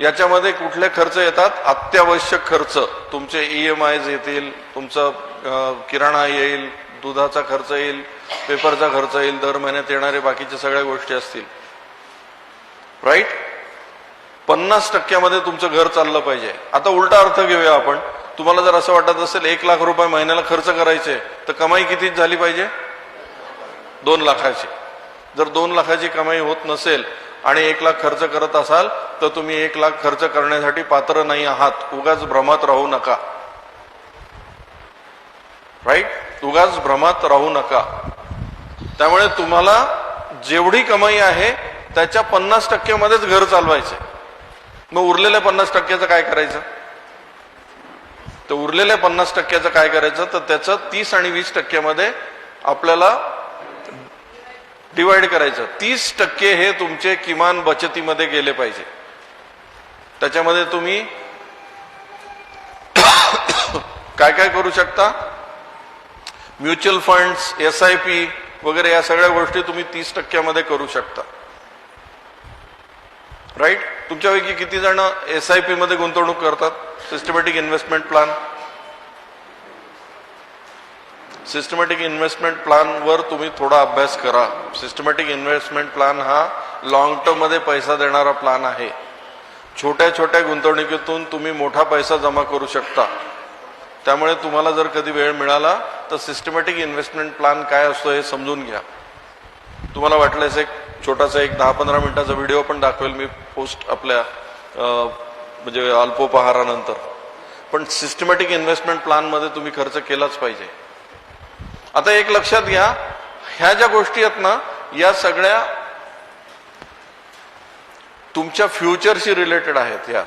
याच्यामध्ये कुठले खर्च येतात? अत्यावश्यक खर्च. तुमचे EMIs येतील, तुमचं किराणा येईल, दुधाचा खर्च येईल, पेपरचा खर्च येईल, दर महिन्यात येणारे बाकीच्या सगळ्या गोष्टी असतील. राईट? 50% तुमचं घर चाललं पाहिजे. आता उलटा अर्थ घेऊया आपण. तुम्हाला जर असं वाटत असेल 1 लाख रुपये महिन्याला खर्च करायचे, तर कमाई किती झाली पाहिजे? 2 लाखाची. जर 2 लाखाची कमाई होत नसेल आणि 1 लाख खर्च करत असाल तर तुम्ही 1 लाख खर्च करण्यासाठी पात्र नाही आहात. उगाच भ्रमात राहू नका. राईट? उगाच भ्रमात राहू नका. त्यामुळे तुम्हाला जेवढी कमाई आहे त्याच्या 50% मध्येच घर चालवायचे. मग उरलेल्या 50%चं काय करायचं? तर उरलेल्या 50%चं काय करायचं, तर त्याचं 30 आणि 20% मध्ये आपल्याला डिवाइड करायचं. 30% हे तुमचे किमान बचतीमध्ये गेले पाहिजे. त्याच्यामध्ये तुम्ही काय काय करू शकता? म्युच्युअल फंड्स, SIP वगैरे या सगळ्या गोष्टी तुम्ही 30% मध्ये करू शकता. राईट? तुमच्यापैकी किती जण SIP मध्ये गुंतवणूक करतात? Systematic investment plan. Systematic investment plan वर तुम्ही थोडा अभ्यास करा. सिस्टमॅटिक इन्व्हेस्टमेंट प्लॅन हा लॉंग टर्म मध्ये पैसा देणारा प्लॅन आहे. छोट्या छोट्या गुंतवणुकीतून तुम्ही मोठा पैसा जमा करू शकता. त्यामुळे तुम्हाला जर कधी वेळ मिळाला तर सिस्टमॅटिक इन्व्हेस्टमेंट प्लॅन काय असतो हे समजून घ्या. तुम्हाला वाटल्यास एक छोटासा 10-15 मिनिटाचा व्हिडिओ पण दाखवेल मी पोस्ट आपल्या म्हणजे अल्पोपहारानंतर. पण सिस्टमॅटिक इन्व्हेस्टमेंट प्लॅन मध्ये तुम्ही खर्च केलाच पाहिजे. आता एक लक्षात घ्या, ह्या ज्या गोष्टी आहेत ना, या सगळ्या तुमच्या फ्युचरशी रिलेटेड आहेत. या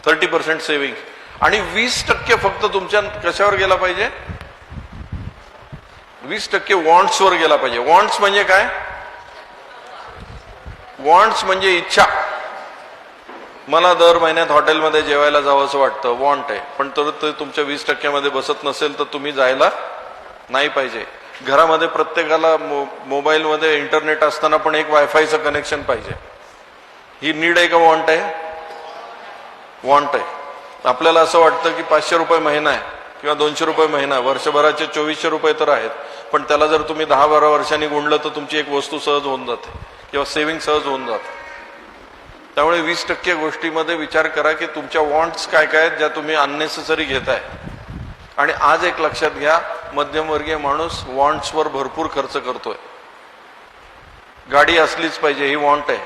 30% सेव्हिंग आणि 20% फक्त तुमच्या कशावर गेला पाहिजे? 20% वॉन्ट्सवर गेला पाहिजे. वॉन्ट्स म्हणजे काय? वॉन्ट्स म्हणजे इच्छा. मला दर महिन्यात हॉटेलमध्ये जेवायला जावं असं वाटतं, वॉन्ट आहे. पण तर ते तुमच्या 20% मध्ये बसत नसेल तर तुम्ही जायला नाही पाहिजे. घरामध्ये प्रत्येकाला मोबाईलमध्ये इंटरनेट असताना पण एक वायफायचं कनेक्शन पाहिजे. ही नीड आहे का वॉन्ट आहे? वॉन्ट आहे. आपल्याला असं वाटतं की 500 रुपये महिना आहे किंवा 200 रुपये महिना, वर्षभराचे 2400 रुपये तर आहेत. पण त्याला जर तुम्ही 10-12 वर्षांनी गुणलं तर तुमची एक वस्तू सहज होऊन जाते किंवा सेव्हिंग सहज होऊन जाते. त्यामुळे 20% गोष्टीमध्ये विचार करा की तुमच्या वॉन्ट्स काय काय आहेत ज्या तुम्ही अननेसेसरी घेताय. आणि आज एक लक्षात घ्या, मध्यमवर्गीय माणूस वॉन्ट्सवर भरपूर खर्च करतोय. गाडी असलीच पाहिजे, ही वॉन्ट आहे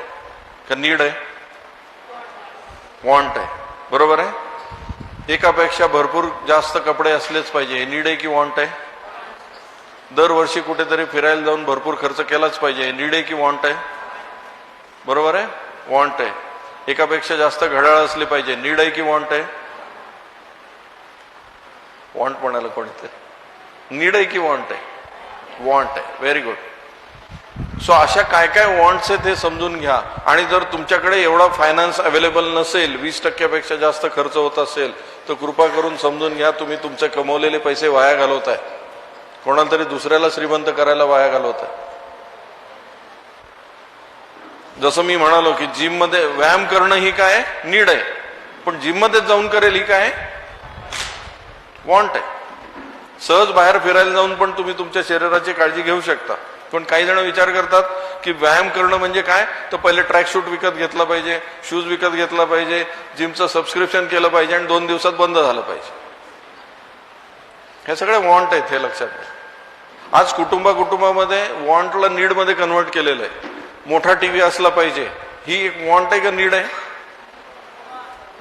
का नीड आहे? वॉन्ट आहे. बरोबर आहे? एकापेक्षा भरपूर जास्त कपडे असलेच पाहिजे, हे नीड आहे की वॉन्ट आहे? दरवर्षी कुठेतरी फिरायला जाऊन भरपूर खर्च केलाच पाहिजे, हे नीड आहे की वॉन्ट आहे? बरोबर आहे? वॉन्ट आहे. एकापेक्षा जास्त घड्याळ असले पाहिजे, नीड आहे की वॉन्ट आहे? वॉन्ट म्हणाला कोणीतरी. नीड आहे की वॉन्ट आहे? वॉन्ट आहे. Very good. सो अशा काय काय वॉन्ट्स आहेत हे समजून घ्या. आणि जर तुमच्याकडे एवढा फायनान्स अवेलेबल नसेल, 20% पेक्षा जास्त खर्च होत असेल, तर कृपा करून समजून घ्या तुम्ही तुमचे कमवलेले पैसे वाया घालवताय. कोणाला तरी दुसऱ्याला श्रीमंत करायला वाया घालवताय. जसं मी म्हणालो की जिम मध्ये व्यायाम करणं ही काय नीड आहे, पण जिम मध्ये जाऊन करेल ही काय वॉन्ट आहे. सहज बाहेर फिरायला जाऊन पण तुम्ही तुमच्या शरीराची काळजी घेऊ शकता. पण काही जण विचार करतात की व्यायाम करणं म्हणजे काय, तर पहिले ट्रॅक सूट विकत घेतला पाहिजे, शूज विकत घेतला पाहिजे, जिमचं सबस्क्रिप्शन केलं पाहिजे आणि 2 दिवसात बंद झालं पाहिजे. हे सगळे वॉन्ट आहेत, हे लक्षात घ्या. आज कुटुंबामध्ये वॉन्टला नीड मध्ये कन्व्हर्ट केलेलं आहे. मोठा टीव्ही असला पाहिजे, ही एक वॉन्ट आहे का नीड आहे?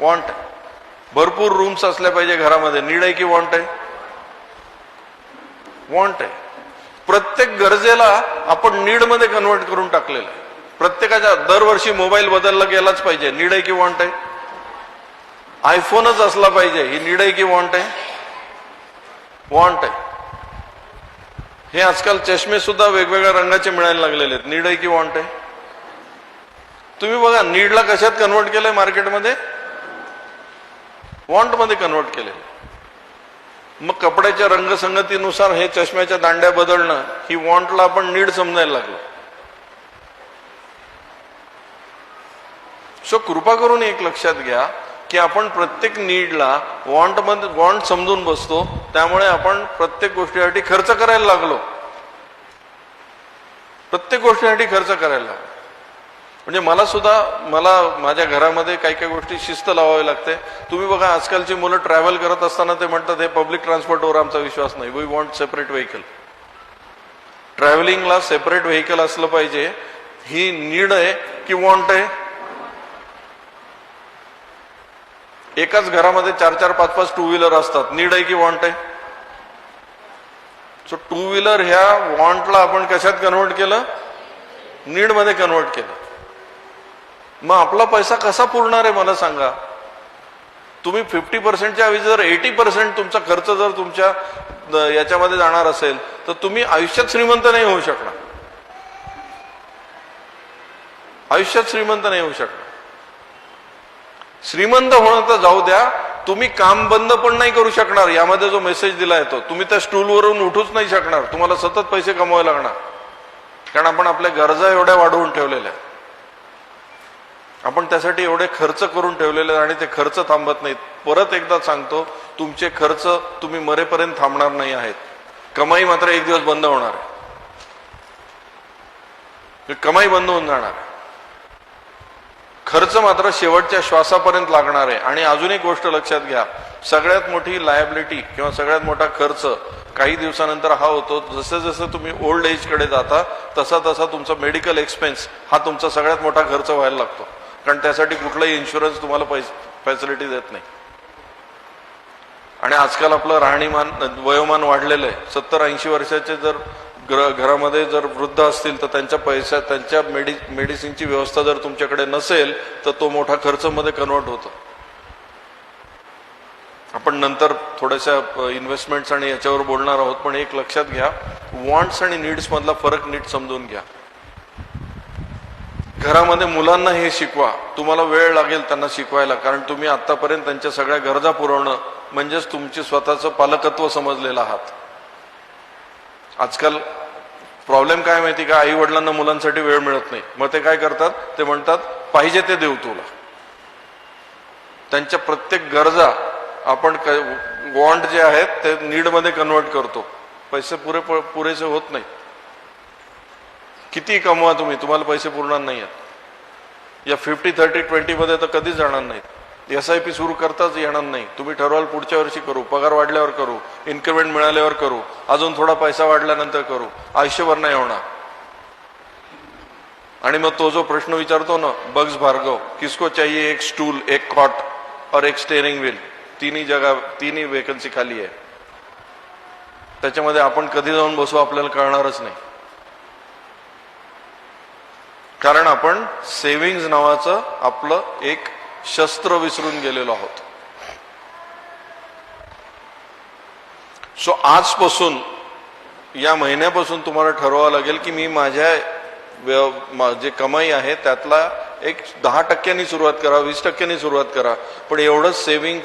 वॉन्ट आहे. भरपूर रूम्स असल्या पाहिजे घरामध्ये, नीड आहे की वॉन्ट आहे? वॉन्ट आहे. प्रत्येक गरजेला आपण नीड मध्ये कन्व्हर्ट करून टाकलेलं आहे. प्रत्येकाच्या दरवर्षी मोबाईल बदलला गेलाच पाहिजे, नीड आहे की वॉन्ट आहे? आयफोनच असला पाहिजे, ही नीड आहे की वॉन्ट आहे? वॉन्ट आहे. हे आजकाल चष्मे सुद्धा वेगवेगळ्या रंगाचे मिळायला लागलेले आहेत, नीड आहे की वॉन्ट आहे? तुम्ही बघा नीडला कशात कन्व्हर्ट केलंय मार्केटमध्ये? वॉन्ट मध्ये कन्व्हर्ट केलेलं. मग कपड्याच्या रंगसंगतीनुसार हे चष्म्याच्या दांड्या बदलणं, ही वॉन्टला आपण नीड समजायला लागलो. सो कृपा करून एक लक्षात घ्या की आपण प्रत्येक नीडला वॉन्ट समजून बसतो. त्यामुळे आपण प्रत्येक गोष्टीसाठी खर्च करायला लागलो. प्रत्येक गोष्टीसाठी खर्च करायला लागलो. म्हणजे मला माझ्या घरामध्ये काही काही गोष्टी शिस्त लावावी लागते. तुम्ही बघा आजकालची मुलं ट्रॅव्हल करत असताना ते म्हणतात हे पब्लिक ट्रान्सपोर्टवर आमचा विश्वास नाही, वी वॉन्ट सेपरेट व्हेकल. ट्रॅव्हलिंगला सेपरेट व्हेकल असलं पाहिजे, ही नीड आहे की वॉन्ट आहे? एकाच घरामध्ये 4-4, 5-5 टू व्हीलर असतात, नीड आहे की वॉन्ट आहे? सो टू व्हीलर ह्या वॉन्टला आपण कशात कन्वर्ट केलं? नीड मध्ये कन्वर्ट केलं. मग आपला पैसा कसा पुरणार आहे मला सांगा. तुम्ही 50%च्या ऐवजी जर 80% तुमचा खर्च जर तुमच्या याच्यामध्ये जाणार असेल तर तुम्ही आयुष्यात श्रीमंत नाही होऊ शकणार. आयुष्यात श्रीमंत नाही होऊ शकणार. श्रीमंत होणं तर जाऊ द्या, तुम्ही काम बंद पण नाही करू शकणार. यामध्ये जो मेसेज दिला येतो, तुम्ही त्या स्टूलवरून उठूच नाही शकणार, तुम्हाला सतत पैसे कमवावे लागणार. कारण आपण आपल्या गरजा एवढ्या वाढवून ठेवलेल्या, आपण त्यासाठी एवढे खर्च करून ठेवलेले आणि ते खर्च थांबत नाहीत. परत एकदा सांगतो, तुमचे खर्च तुम्ही मरेपर्यंत थांबणार नाही आहेत. कमाई मात्र एक दिवस बंद होणार आहे, कमाई बंद होऊन जाणार आहे. खर्च मात्र शेवटच्या श्वासापर्यंत लागणार आहे. आणि अजून एक गोष्ट लक्षात घ्या, सगळ्यात मोठी लायबिलिटी किंवा सगळ्यात मोठा खर्च काही दिवसानंतर हा होतो, जसं जसं तुम्ही ओल्ड एज कडे जाता तसा तसा तुमचा मेडिकल एक्सपेन्स हा तुमचा सगळ्यात मोठा खर्च व्हायला लागतो. कारण त्यासाठी कुठलाही इन्शुरन्स तुम्हाला फॅसिलिटी देत नाही. आणि आजकाल आपलं राहणीमान वयोमान वाढलेलं आहे. 70-80 वर्षाचे जर घरामध्ये जर वृद्ध असतील तर त्यांच्या मेडिसिनची व्यवस्था जर तुमच्याकडे नसेल तर तो मोठा खर्च मध्ये कन्वर्ट होतो. आपण नंतर थोड्याशा इन्व्हेस्टमेंट्स आणि याच्यावर बोलणार आहोत, पण एक लक्षात घ्या, वॉन्ट्स आणि नीड्स मधला फरक नीट समजून घ्या. घरामध्ये मुलांना हे शिकवा, तुम्हाला वेळ लागेल त्यांना शिकवायला, कारण तुम्ही आतापर्यंत त्यांच्या सगळ्या गरजा पुरवणं म्हणजेच तुमचे स्वतःचं पालकत्व समजलेलं आहात. आजकाल प्रॉब्लेम काय माहिती का, आई वडिलांना मुलांसाठी वेळ मिळत नाही. मग ते काय करतात, ते म्हणतात पाहिजे ते देऊ तुला. त्यांच्या प्रत्येक गरजा आपण वॉन्ट जे आहेत ते नीड मध्ये कन्वर्ट करतो. पैसे पुरेसे होत नाही. किती कमवा तुम्हाला पैसे पुरणार नाही आहेत. या 50-30-20 मध्ये तर कधीच जाणार नाहीत. SIP सुरू करताच येणार नाही. तुम्ही ठरवाल पुढच्या वर्षी करू, पगार वाढल्यावर करू, इन्क्रिमेंट मिळाल्यावर करू, अजून थोडा पैसा वाढल्यानंतर करू, आयुष्यभर नाही होणार. आणि मग तो जो प्रश्न विचारतो ना बग्स भार्गव, किसको चाहिए एक स्टूल, एक कॉट और एक स्टेअरिंग व्हील, तीनही वेकन्सी खाली आहे. त्याच्यामध्ये आपण कधी जाऊन बसू आपल्याला कळणारच नाही. कारण आपण सेव्हिंग्ज नावाचं आपलं एक शस्त्र विसरून गेलेलो आहोत. सो आजपासून या महिन्यापासून तुम्हाला ठरवावं लागेल की मी माझ्या जे कमाई आहे त्यातला एक 10% सुरुवात करा, 20% सुरुवात करा, पण एवढं सेव्हिंग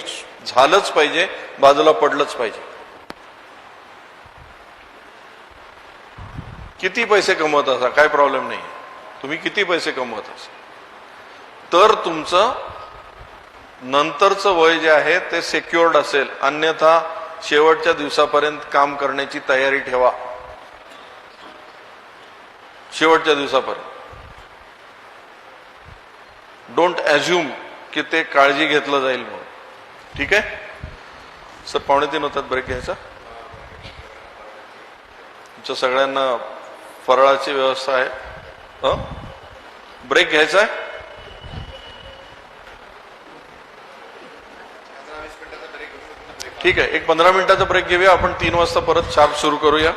झालंच पाहिजे, बाजूला पडलंच पाहिजे. किती पैसे कमवत असा काय प्रॉब्लेम नाही, तुम्ही किती पैसे कमवत असा तर तुमचं नंतरचं वय जे आहे ते सिक्युअर्ड असेल. अन्यथा शेवटच्या दिवसापर्यंत काम करण्याची तयारी ठेवा. शेवटच्या दिवसापर्यंत डोंट अज्युम की ते काळजी घेतलं जाईल म्हणून. ठीक आहे सर, 2:45 होतात, ब्रेक घ्यायचा. तुमच्या सगळ्यांना फराळाची व्यवस्था आहे. ब्रेक घ्यायचा आहे. ठीक आहे, एक 15 मिनिटाचा ब्रेक घेऊया. आपण 3 वाजता परत शार्प सुरू करूया.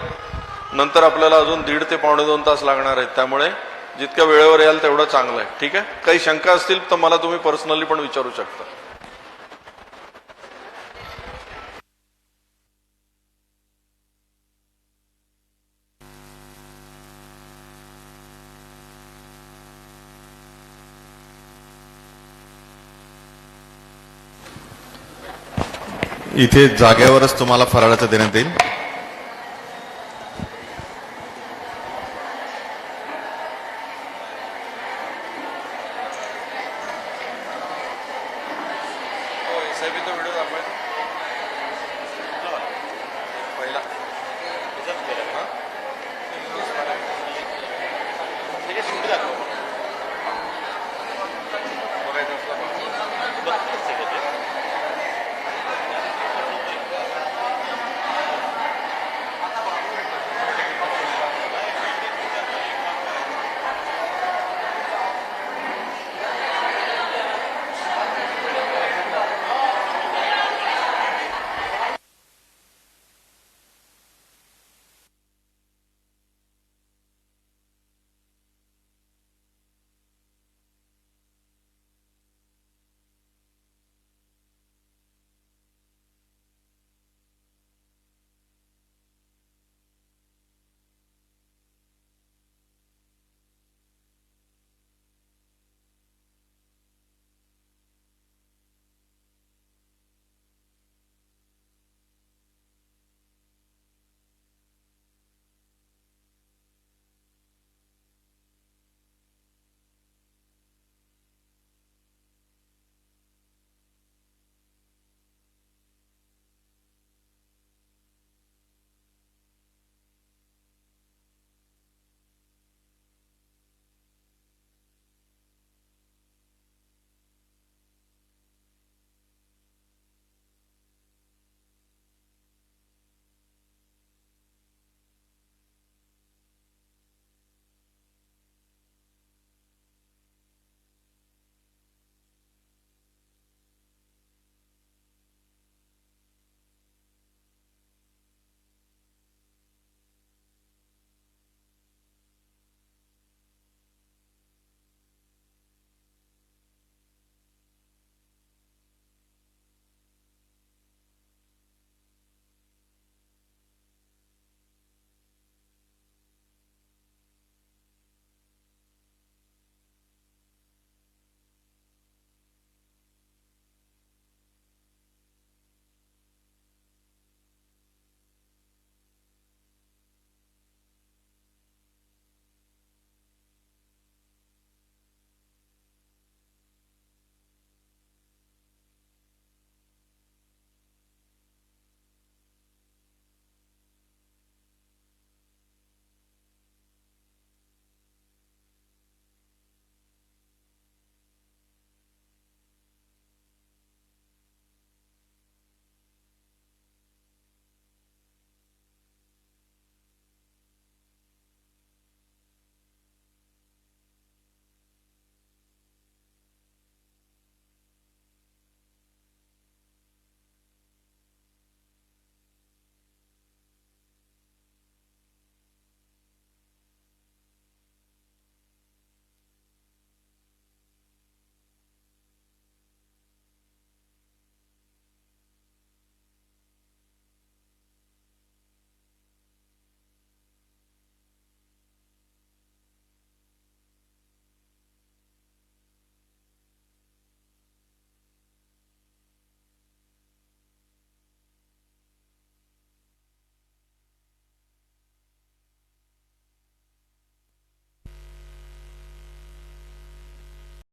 नंतर आपल्याला अजून 1.5 ते 1.25 तास लागणार आहेत. त्यामुळे जितक्या वेळेवर याल तेवढं चांगलं आहे. ठीक आहे, काही शंका असतील तर मला तुम्ही पर्सनली पण विचारू शकता. इथे जागेवरच तुम्हाला फराळाचं देण्यात येईल. बघायचा असला